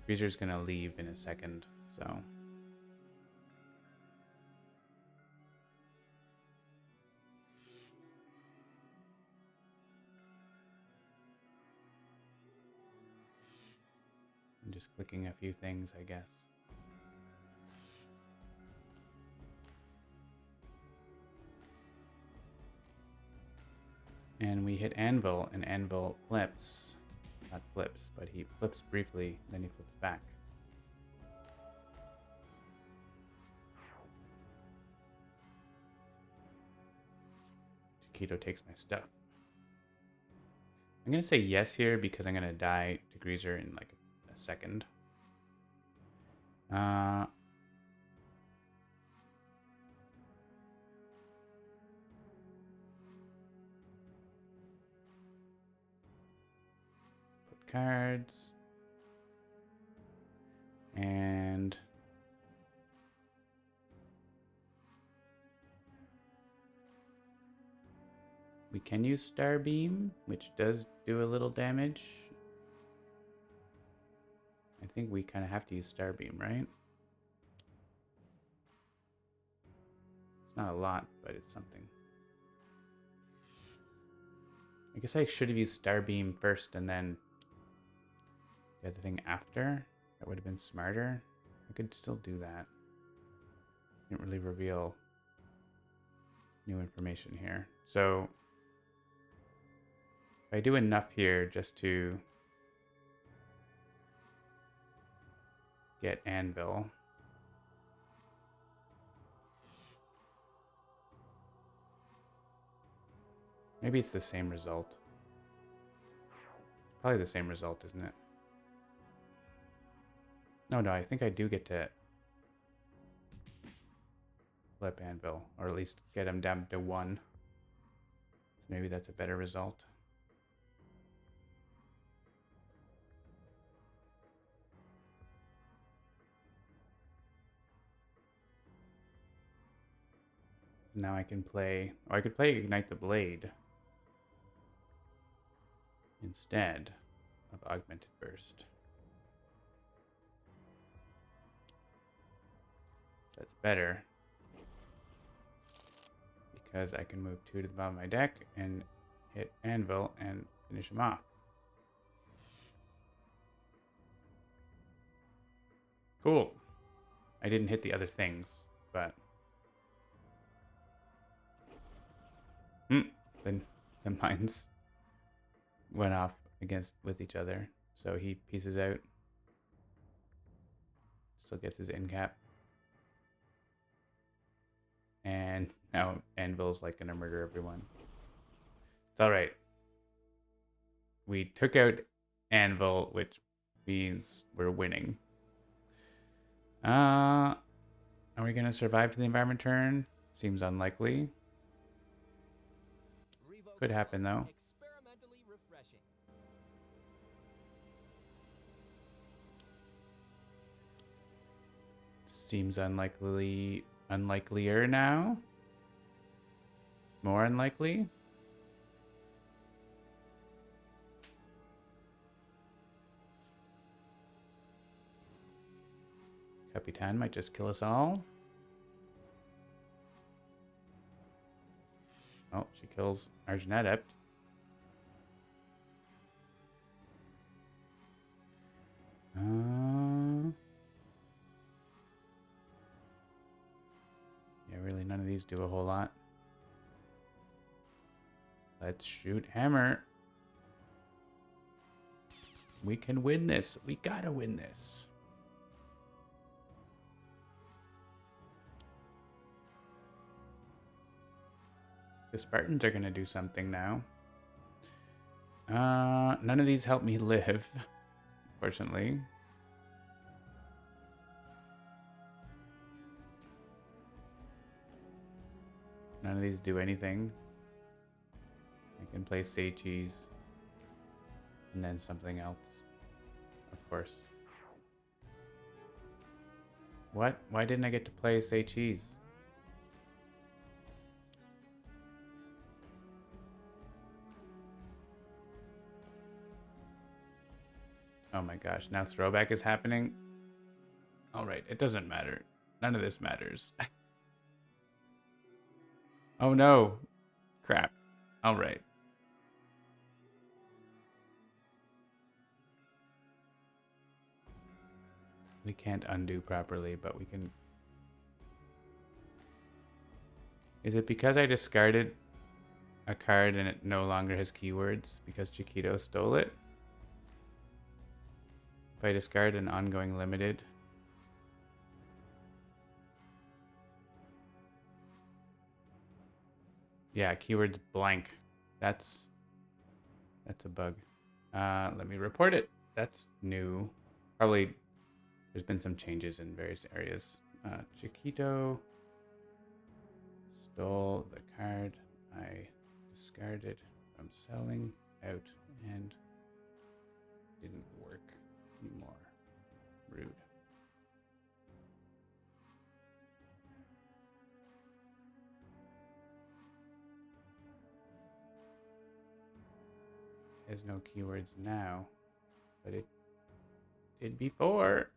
Speaker 1: Greaser's gonna leave in a second, so... I'm just clicking a few things, I guess. And we hit Anvil, and Anvil flips. Not flips, but he flips briefly, then he flips back. Chiquito takes my stuff. I'm going to say yes here because I'm going to die to Greaser in like a second. Put cards. And... we can use Starbeam, which does do a little damage. I think we kind of have to use Starbeam, right? It's not a lot, but it's something. I guess I should have used Starbeam first and then the other thing after. That would have been smarter. I could still do that. Didn't really reveal new information here. So if I do enough here just to get Anvil. Maybe it's the same result. Probably the same result, isn't it? No, I think I do get to flip Anvil, or at least get him down to 1. So maybe that's a better result. Now I can play... oh, I could play Ignite the Blade instead of Augmented Burst. That's better because I can move 2 to the bottom of my deck and hit Anvil and finish him off. Cool. I didn't hit the other things, but... then the mines went off with each other. So he pieces out. Still gets his in cap. And now Anvil's like gonna murder everyone. It's alright. We took out Anvil, which means we're winning. Are we gonna survive to the environment turn? Seems unlikely. Could happen though. Seems unlikelier now. More unlikely. Capitan might just kill us all. Oh, she kills Argent Adept. Yeah, really none of these do a whole lot. Let's shoot Hammer. We can win this. We gotta win this. the Spartans are going to do something now. None of these help me live, fortunately. None of these do anything. I can play Seichis. And then something else. Of course. What? Why didn't I get to play Seichis? Oh my gosh, now throwback is happening? Alright, it doesn't matter. None of this matters. Oh no. Crap. Alright. We can't undo properly, but we can... Is it because I discarded a card and it no longer has keywords because Chiquito stole it? If I discard an ongoing limited... Yeah, keyword's blank. That's a bug. Let me report it. That's new. Probably there's been some changes in various areas. Chiquito stole the card I discarded from selling out and didn't work anymore. Rude. There's no keywords now, but it did before.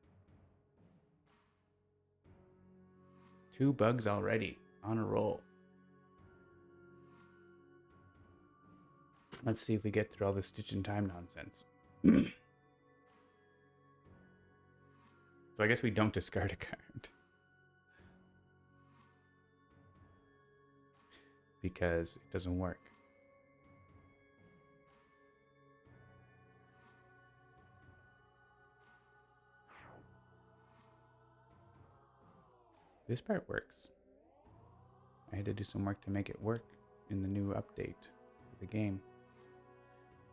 Speaker 1: 2 bugs already on a roll. Let's see if we get through all this Stitch in Time nonsense. So I guess we don't discard a card. Because it doesn't work. This part works. I had to do some work to make it work in the new update of the game.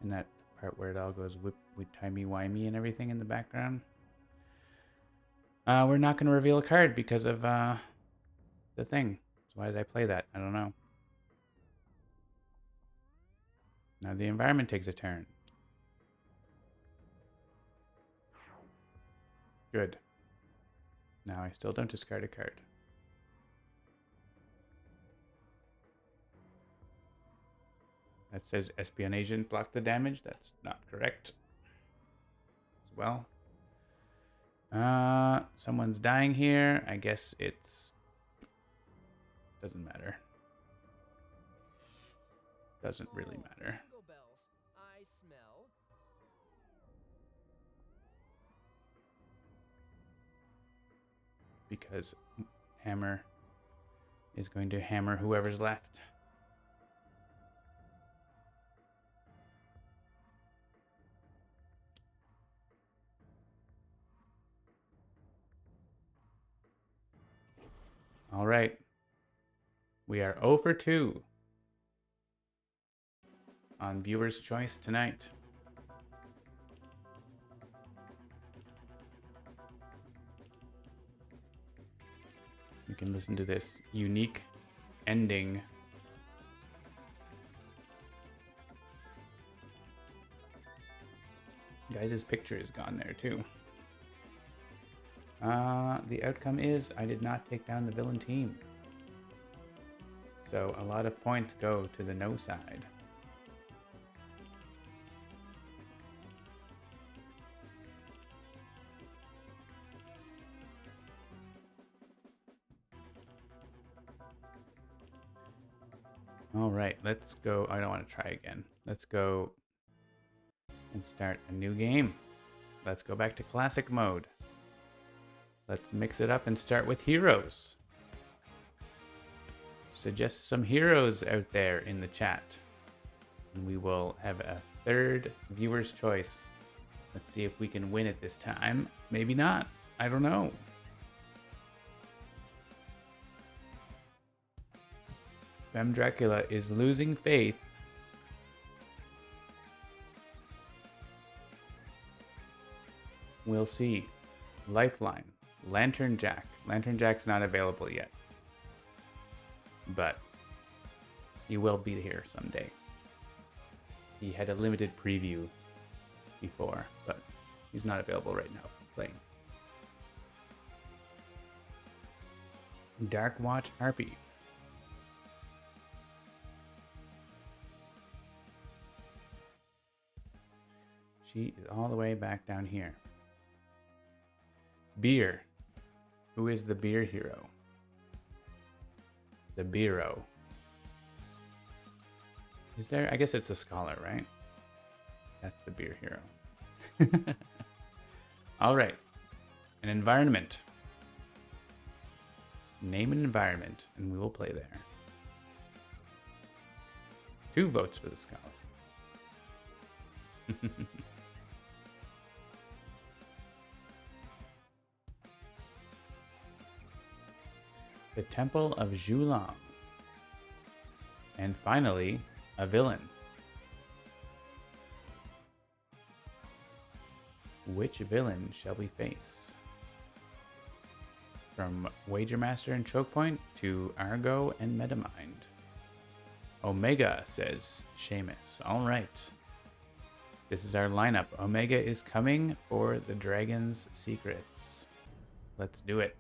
Speaker 1: And that part where it all goes whip, timey-wimey and everything in the background. We're not going to reveal a card because of the thing. So why did I play that? I don't know. Now the environment takes a turn. Good. Now I still don't discard a card. That says Espion Agent blocked the damage. That's not correct. As well. Someone's dying here. I guess it's... Doesn't matter. Doesn't really matter.
Speaker 2: I smell.
Speaker 1: Because hammer is going to hammer whoever's left. All right. We are 0 for 2 on Viewer's Choice tonight. You can listen to this unique ending. Guys' picture is gone there too. The outcome is I did not take down the villain team. So a lot of points go to the no side. All right, let's go. I don't want to try again. Let's go and start a new game. Let's go back to classic mode. Let's mix it up and start with heroes. Suggest some heroes out there in the chat. And we will have a third viewer's choice. Let's see if we can win it this time. Maybe not. I don't know. Femme Dracula is losing faith. We'll see. Lifeline. Lantern Jack. Lantern Jack's not available yet. But he will be here someday. He had a limited preview before, but he's not available right now playing. Dark Watch Harpy. She is all the way back down here. Beer. Who is the beer hero? The Beero. Is there? I guess it's a scholar, right? That's the beer hero. All right. An environment. Name an environment, and we will play there. 2 votes for the scholar. The Temple of Zhulang. And finally, a villain. Which villain shall we face? From Wagermaster and Chokepoint to Argo and Metamind. Omega, says Seamus. All right. This is our lineup. Omega is coming for the Dragon's Secrets. Let's do it.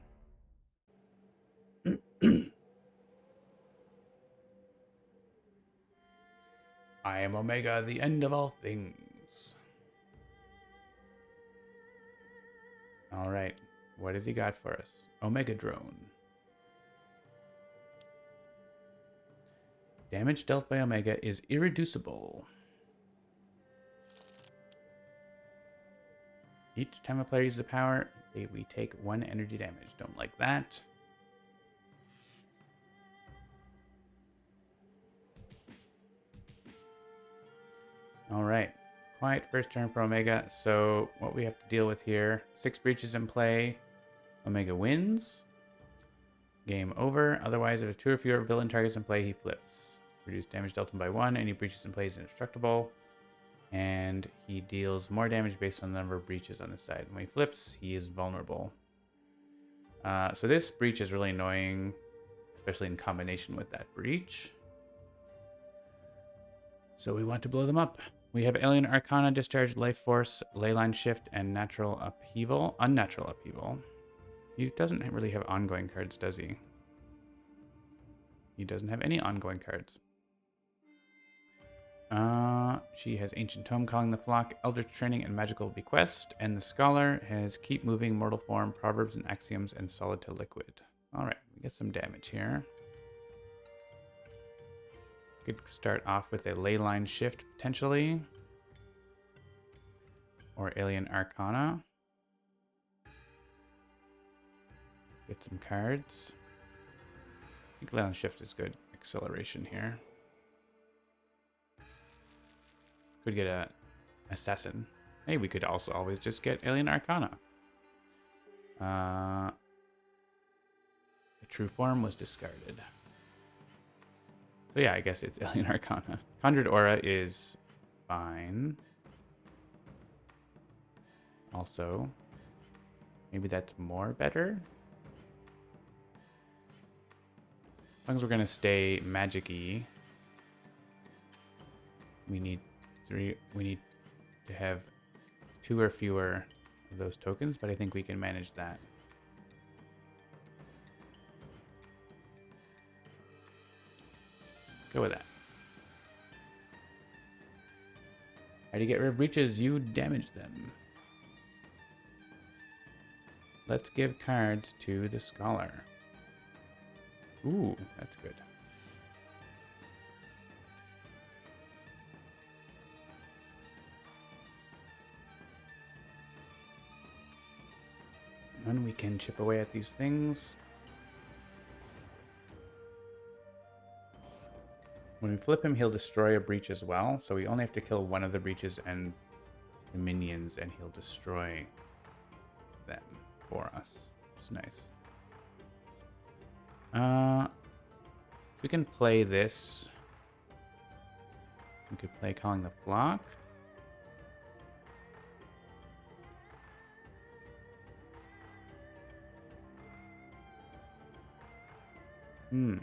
Speaker 1: I am Omega, the end of all things. All right. What has he got for us? Omega Drone. Damage dealt by Omega is irreducible. Each time a player uses a power, we take 1 energy damage. Don't like that. All right. Quiet first turn for Omega. So what we have to deal with here, 6 breaches in play. Omega wins. Game over. Otherwise, if 2 or fewer villain targets in play, he flips. Reduce damage dealt him by 1. Any breaches in play is indestructible. And he deals more damage based on the number of breaches on his side. When he flips, he is vulnerable. So this breach is really annoying, especially in combination with that breach. So we want to blow them up. We have Alien Arcana, Discharge, Life Force, Leyline Shift, and Natural Upheaval. Unnatural Upheaval. He doesn't really have ongoing cards, does he? He doesn't have any ongoing cards. She has Ancient Tome, Calling the Flock, Eldritch Training, and Magical Bequest. And the Scholar has Keep Moving, Mortal Form, Proverbs and Axioms, and Solid to Liquid. Alright, we get some damage here. Could start off with a Leyline Shift, potentially. Or Alien Arcana. Get some cards. I think Leyline Shift is good. Acceleration here. Could get a Assassin. Hey, we could also always just get Alien Arcana. The True Form was discarded. So yeah, I guess it's Alien Arcana. Conjured Aura is fine. Also, maybe that's more better. As long as we're gonna stay magic-y, we need to have 2 or fewer of those tokens, but I think we can manage that. Go with that. How do you get rid of breaches? You damage them. Let's give cards to the Scholar. Ooh, that's good. And we can chip away at these things. When we flip him, he'll destroy a breach as well. So we only have to kill one of the breaches and the minions, and he'll destroy them for us, which is nice. If we can play this, we could play Calling the Flock. I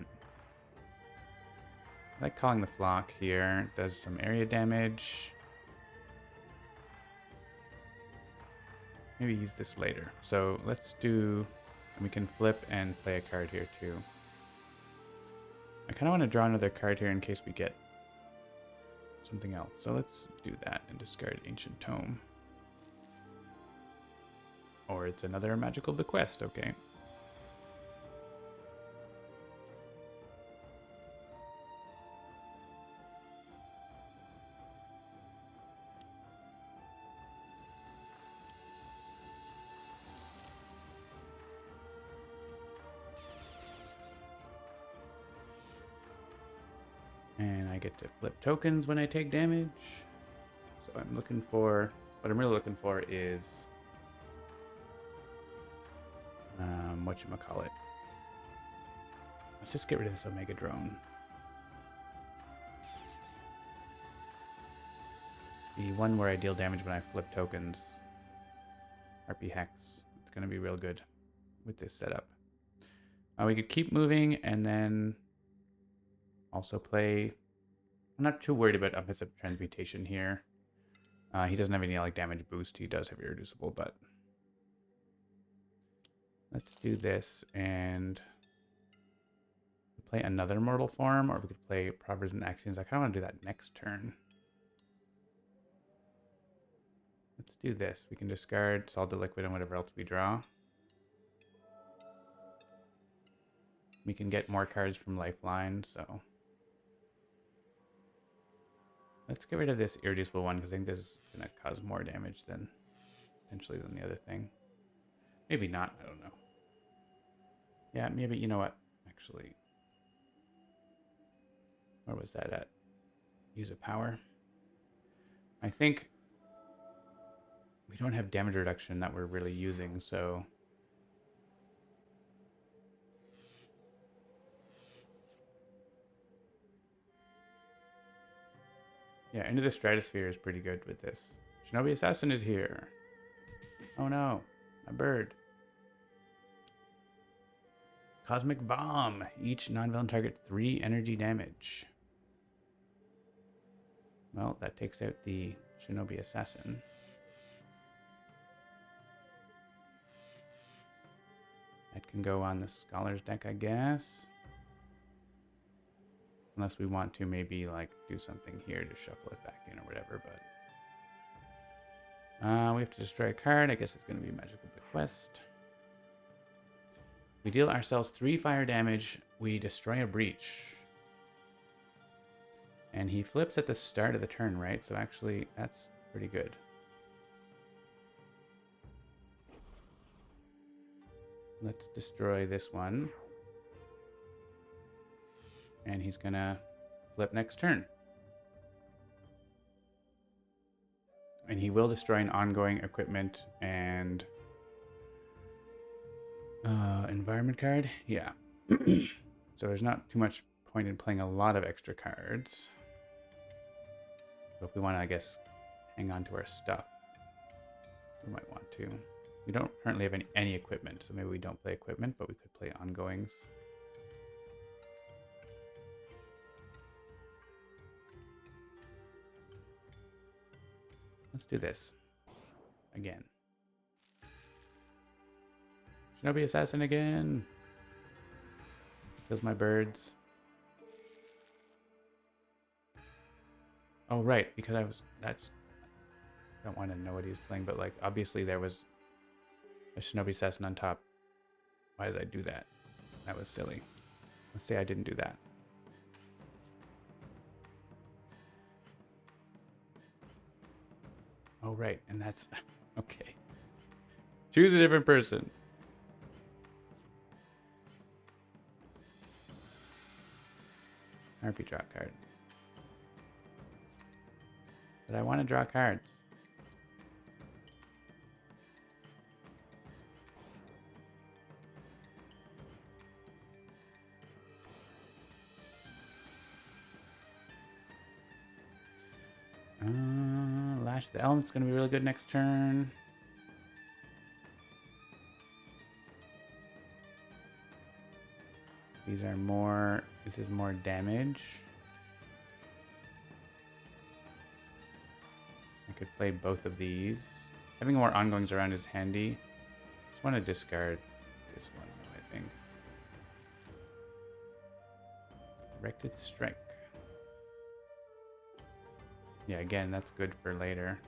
Speaker 1: like Calling the Flock here. It does some area damage. Maybe use this later. So let's do... We can flip and play a card here too. I kind of want to draw another card here in case we get something else. So let's do that and discard Ancient Tome. Or it's another Magical Bequest, okay. And I get to flip tokens when I take damage. So I'm looking for... What I'm really looking for is... whatchamacallit. Let's just get rid of this Omega Drone. The one where I deal damage when I flip tokens. Harpy Hex. It's going to be real good with this setup. We could keep moving and then also play... I'm not too worried about offensive transmutation here. He doesn't have any like damage boost. He does have irreducible, but... Let's do this and play another mortal form, or we could play Proverbs and Axioms. I kind of want to do that next turn. Let's do this. We can discard Solid Liquid and whatever else we draw. We can get more cards from Lifeline, so... Let's get rid of this irreducible one, because I think this is going to cause more damage than potentially than the other thing. Maybe not, I don't know. Yeah, maybe, you know what? Actually, where was that at? Use a power. I think we don't have damage reduction that we're really using, so... Yeah, Into the Stratosphere is pretty good with this. Shinobi Assassin is here. Oh no, my bird. Cosmic Bomb. Each non-villain target 3 energy damage. Well, that takes out the Shinobi Assassin. That can go on the Scholar's deck, I guess. Unless we want to maybe like do something here to shuffle it back in or whatever, but... we have to destroy a card. I guess it's going to be Magical Bequest. We deal ourselves 3 fire damage. We destroy a breach. And he flips at the start of the turn, right? So actually, that's pretty good. Let's destroy this one. And he's going to flip next turn. And he will destroy an ongoing equipment and... environment card? Yeah. So there's not too much point in playing a lot of extra cards. So if we want to, I guess, hang on to our stuff, we might want to. We don't currently have any equipment, so maybe we don't play equipment, but we could play ongoings. Let's do this. Again. Shinobi Assassin again. Kills my birds. Oh, right, because I don't want to know what he was playing, but like, obviously there was a Shinobi Assassin on top. Why did I do that? That was silly. Let's say I didn't do that. Oh, right, and that's... Okay. Choose a different person. RP draw card. But I want to draw cards. Lash the Element's going to be really good next turn. These are more... This is more damage. I could play both of these. Having more ongoings around is handy. Just want to discard this one, though, I think. Directed Strike. Yeah, again, that's good for later.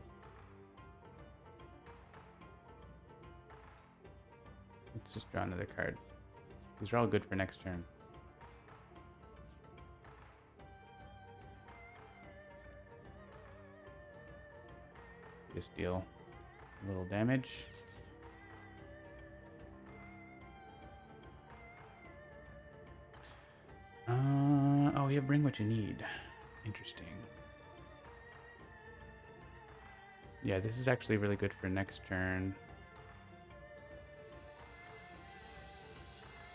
Speaker 1: Let's just draw another card. These are all good for next turn. Just deal a little damage. Oh, yeah, bring what you need. Interesting. Yeah, this is actually really good for next turn.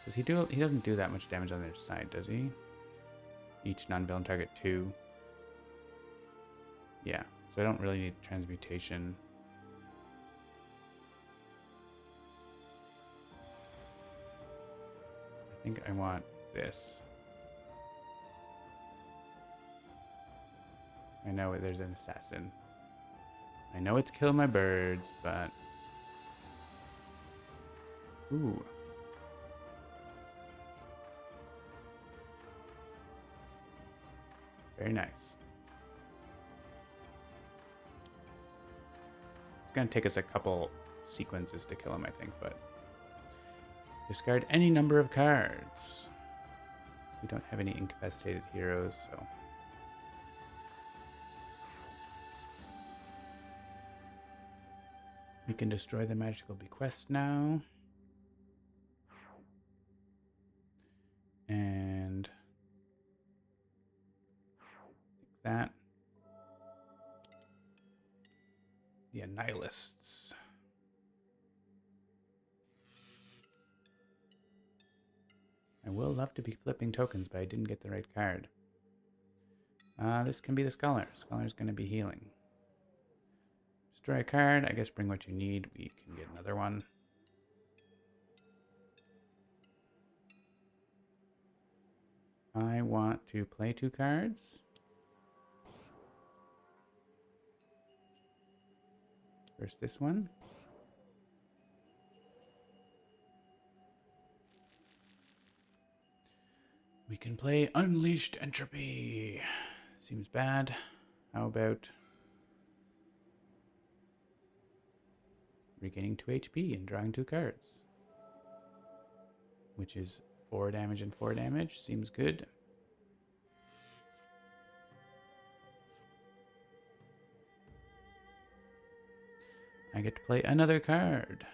Speaker 1: Does he do? He doesn't do that much damage on their side, does he? Each non-villain target 2. Yeah, so I don't really need transmutation. I think I want this. I know there's an assassin. I know it's kill my birds, but... Ooh. Very nice. It's going to take us a couple sequences to kill him, I think, but... Discard any number of cards. We don't have any incapacitated heroes, so... We can destroy the magical bequest now. And... that. The Annihilists. I will love to be flipping tokens, but I didn't get the right card. This can be the Scholar. Scholar's going to be healing. Destroy a card. I guess bring what you need. We can get another one. I want to play 2 cards. First this one. We can play Unleashed Entropy. Seems bad. How about regaining 2 HP and drawing 2 cards? Which is 4 damage and 4 damage. Seems good. I get to play another card.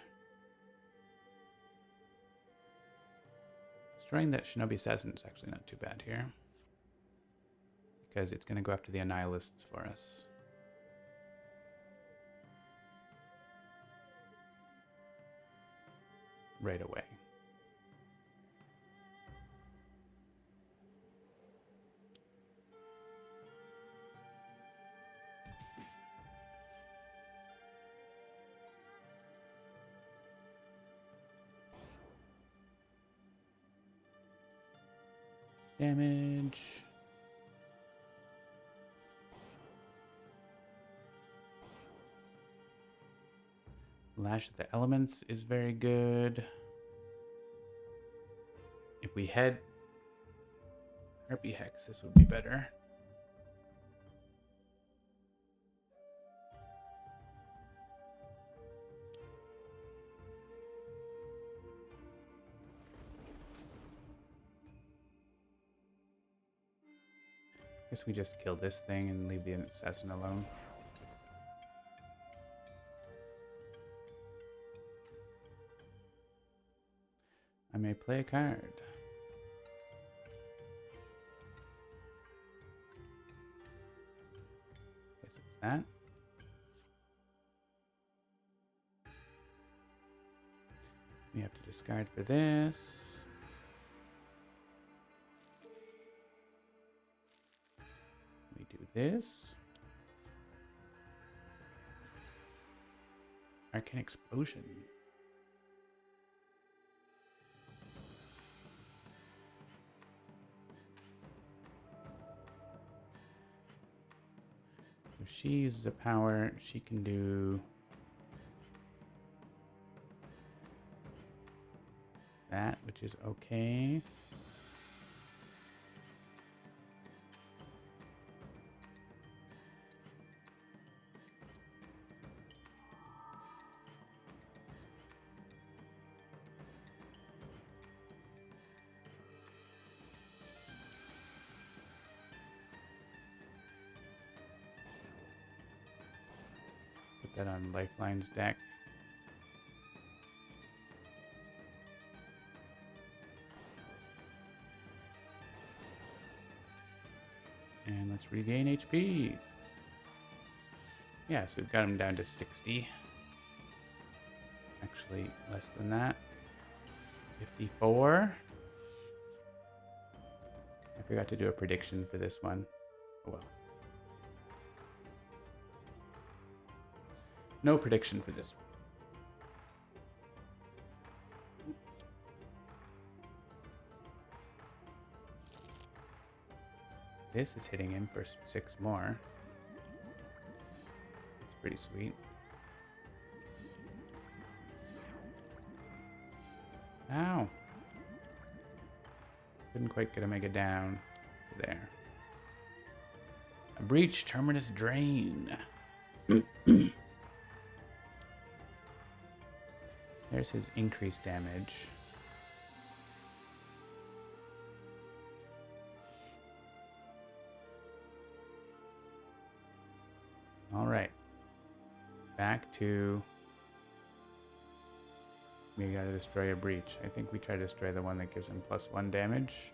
Speaker 1: Destroying that Shinobi Assassin is actually not too bad here, because it's going to go after the Annihilists for us. Right away. Damage. Lash of the Elements is very good. If we had Harpy Hex, this would be better. Guess we just kill this thing and leave the assassin alone. I may play a card. Guess it's that. We have to discard for this. We do this. Arcane Explosion. If she uses a power, she can do that, which is okay. Put that on Lifeline's deck. And let's regain HP. Yeah, so we've got him down to 60. Actually, less than that. 54. I forgot to do a prediction for this one. Oh well. No prediction for this one. This is hitting him for 6 more. It's pretty sweet. Ow. Couldn't quite get a Mega down there. A Breach Terminus Drain. There's his increased damage. All right. Back to... We gotta destroy a breach. I think we try to destroy the one that gives him +1 damage.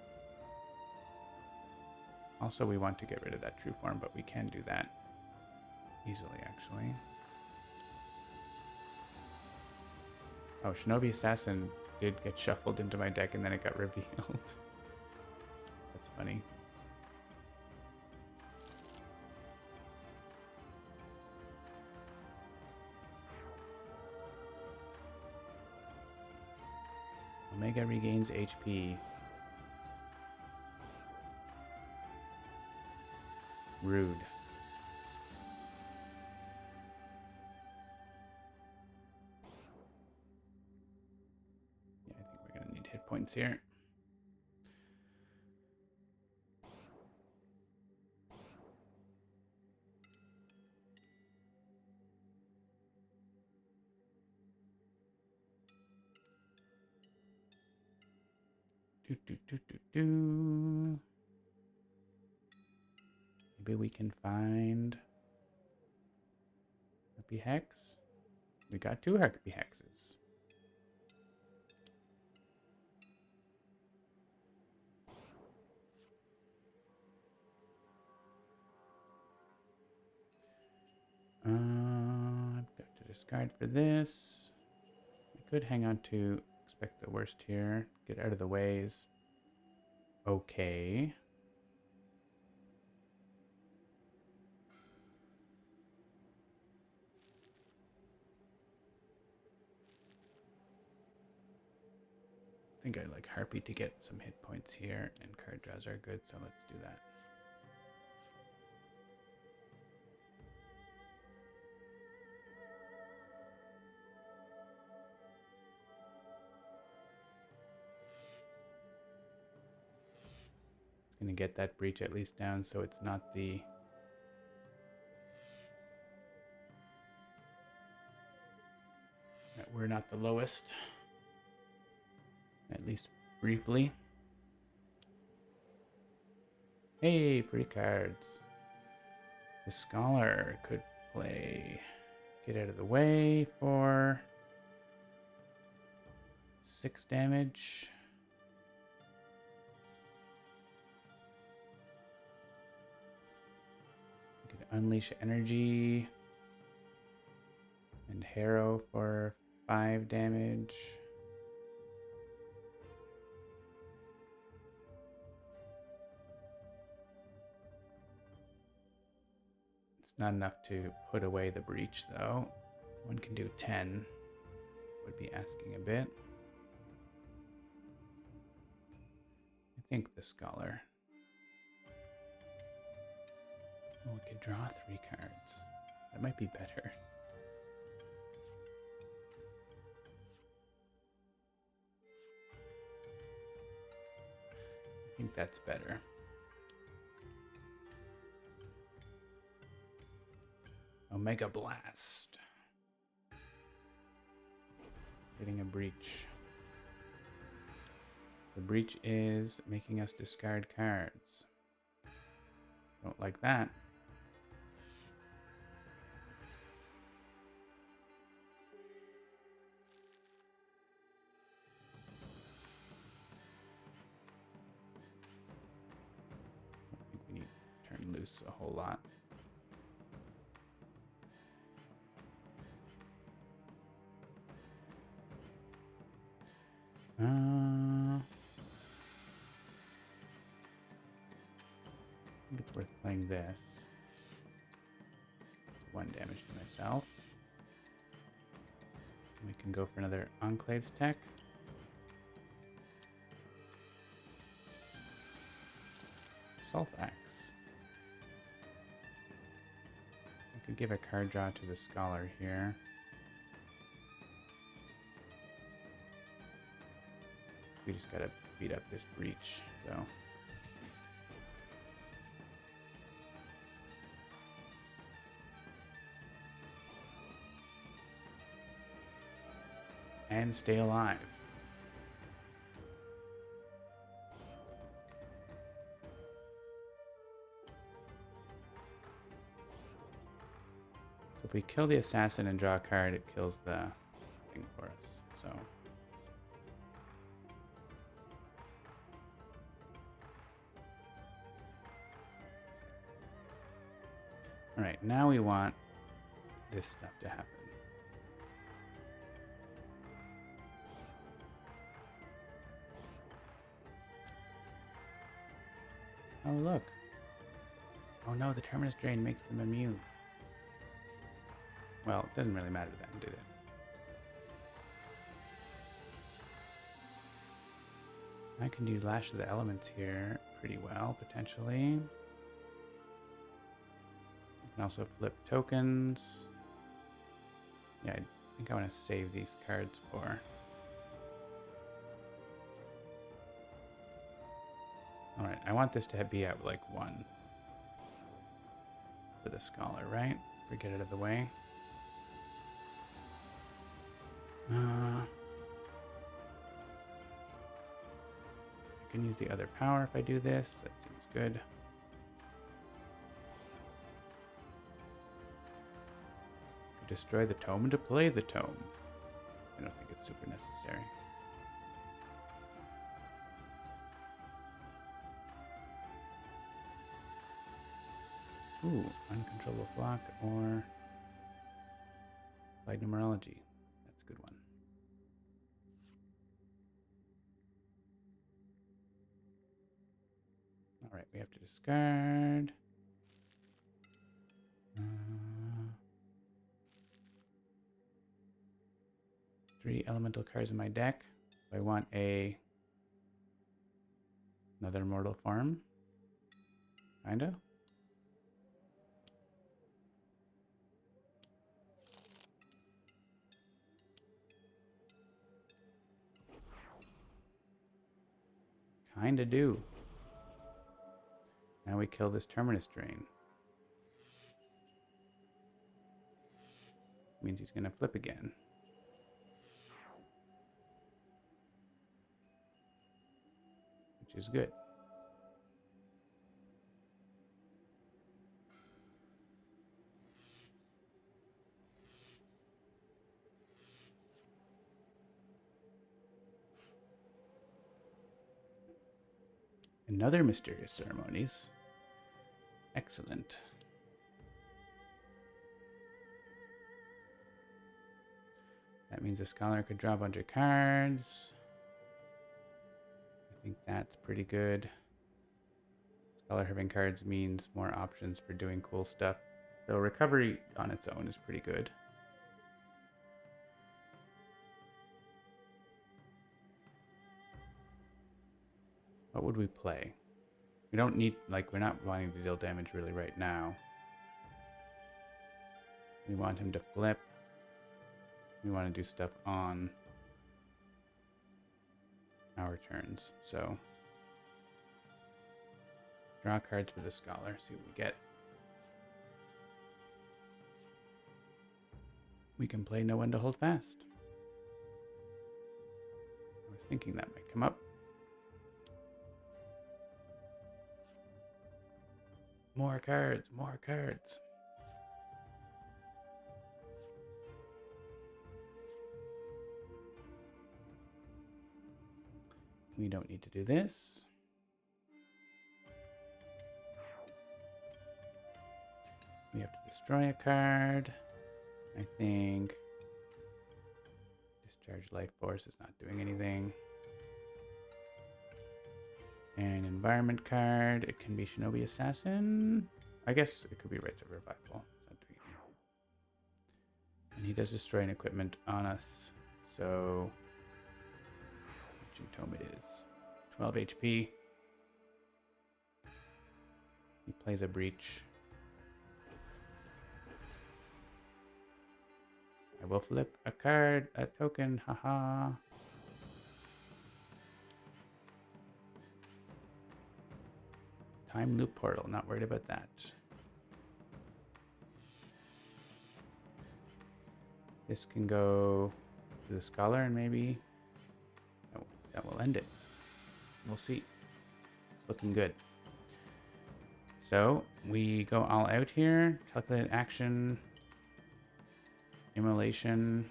Speaker 1: Also, we want to get rid of that true form, but we can do that easily, actually. Oh, Shinobi Assassin did get shuffled into my deck and then it got revealed. That's funny. Omega regains HP. Rude. Yeah, I think we're gonna need hit points here. Do. Maybe we can find Harpy Hex. We got 2 Harpy Hexes. I've got to discard for this. I could hang on to expect the worst here. Get out of the ways. Okay. I think I'd like Harpy to get some hit points here, and card draws are good, so let's do that. It's going to get that breach at least down so it's not the... that we're not the lowest. At least briefly. Hey, free cards. The Scholar could play Get Out of the Way for 6 damage. We could Unleash Energy and Harrow for 5 damage. It's not enough to put away the breach, though. One can do 10. Would be asking a bit. I think the Scholar. Oh, we could draw 3 cards. That might be better. I think that's better. Omega Blast. Getting a breach. The breach is making us discard cards. Don't like that. I don't think we need to turn loose a whole lot. I think it's worth playing this. 1 damage to myself. We can go for another Enclave's tech. Sulfax. We could give a card draw to the Scholar here. We just gotta beat up this breach, though. And stay alive. So if we kill the assassin and draw a card, it kills the thing for us. So all right, now we want this stuff to happen. Oh, look. Oh no, the Terminus Drain makes them immune. Well, it doesn't really matter then, did it? I can do Lash of the Elements here pretty well, potentially. I can also flip tokens. Yeah, I think I want to save these cards for... Alright, I want this to be at like 1 for the Scholar, right? If we get it out of the way. I can use the other power if I do this. That seems good. Destroy the tome to play the tome. I don't think it's super necessary. Ooh, uncontrollable block or applied numerology. That's a good one. All right, we have to discard. 3 elemental cards in my deck. I want another mortal form. Kinda. Kinda do. Now we kill this Terminus Drain. Means he's gonna flip again. Which is good. Another Mysterious Ceremonies. Excellent. That means the Scholar could draw a bunch of cards. I think that's pretty good. Scholar having cards means more options for doing cool stuff. Though recovery on its own is pretty good. What would we play? We don't need, like, we're not wanting to deal damage really right now. We want him to flip. We want to do stuff on our turns. So, draw cards for the Scholar. See what we get. We can play Know When to Hold Fast. I was thinking that might come up. More cards, more cards. We don't need to do this. We have to destroy a card. I think Discharge Life Force is not doing anything. An environment card. It can be Shinobi Assassin. I guess it could be Rites of Revival. It's not doing anything. And he does destroy an equipment on us. So, which tome it is? 12 HP. He plays a Breach. I will flip a card, a token, haha. Time Loop Portal, not worried about that. This can go to the Scholar and maybe... Oh, that will end it. We'll see. It's looking good. So, we go all out here. Calculate action. Immolation.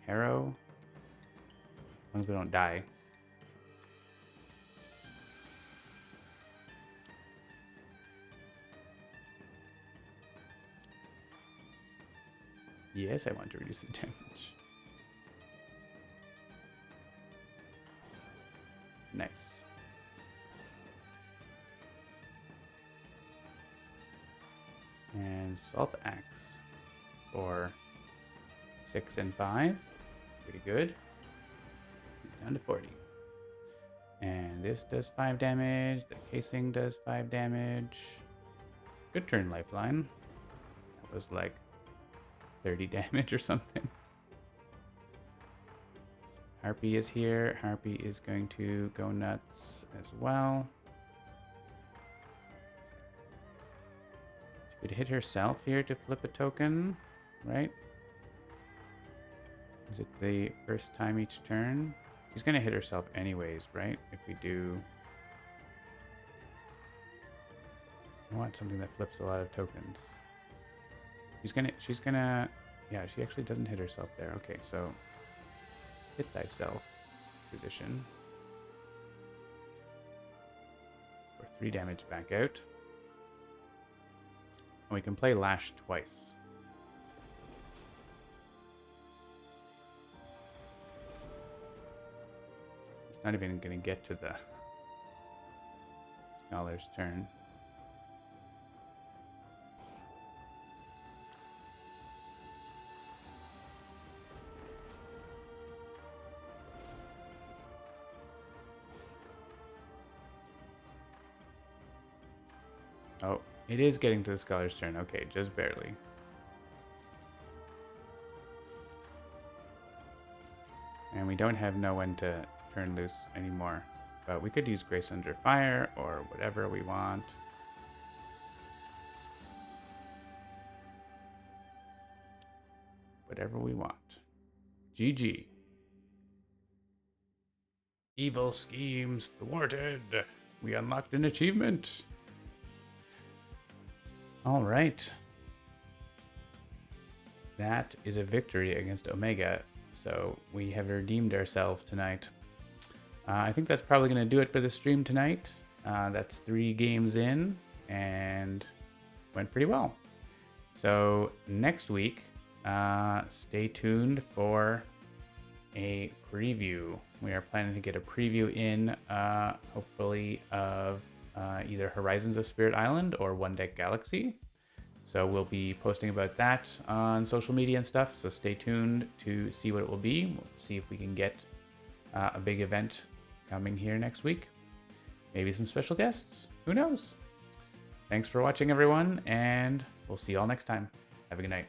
Speaker 1: Harrow. As long as we don't die. Yes, I want to reduce the damage. Nice. And Salt Axe for 6 and 5. Pretty good. He's down to 40. And this does 5 damage. The casing does 5 damage. Good turn, Lifeline. That was like 30 damage or something. Harpy is here. Harpy is going to go nuts as well. She could hit herself here to flip a token, right? Is it the first time each turn? She's going to hit herself anyways, right? If we do... I want something that flips a lot of tokens. She's gonna, yeah, she actually doesn't hit herself there. Okay, so hit thyself position. For 3 damage back out. And we can play Lash twice. It's not even gonna get to the Scholar's turn. Oh, it is getting to the Scholar's turn. Okay, just barely. And we don't have no one to turn loose anymore. But we could use Grace Under Fire or whatever we want. Whatever we want. GG. Evil schemes thwarted. We unlocked an achievement. All right. That is a victory against Omega. So we have redeemed ourselves tonight. I think that's probably going to do it for the stream tonight. That's 3 games in and went pretty well. So next week, stay tuned for a preview. We are planning to get a preview in, hopefully, of either Horizons of Spirit Island or One Deck Galaxy. So we'll be posting about that on social media and stuff. So stay tuned to see what it will be. We'll see if we can get a big event coming here next week. maybe some special guests. Who knows? Thanks for watching, everyone, and we'll see you all next time. Have a good night.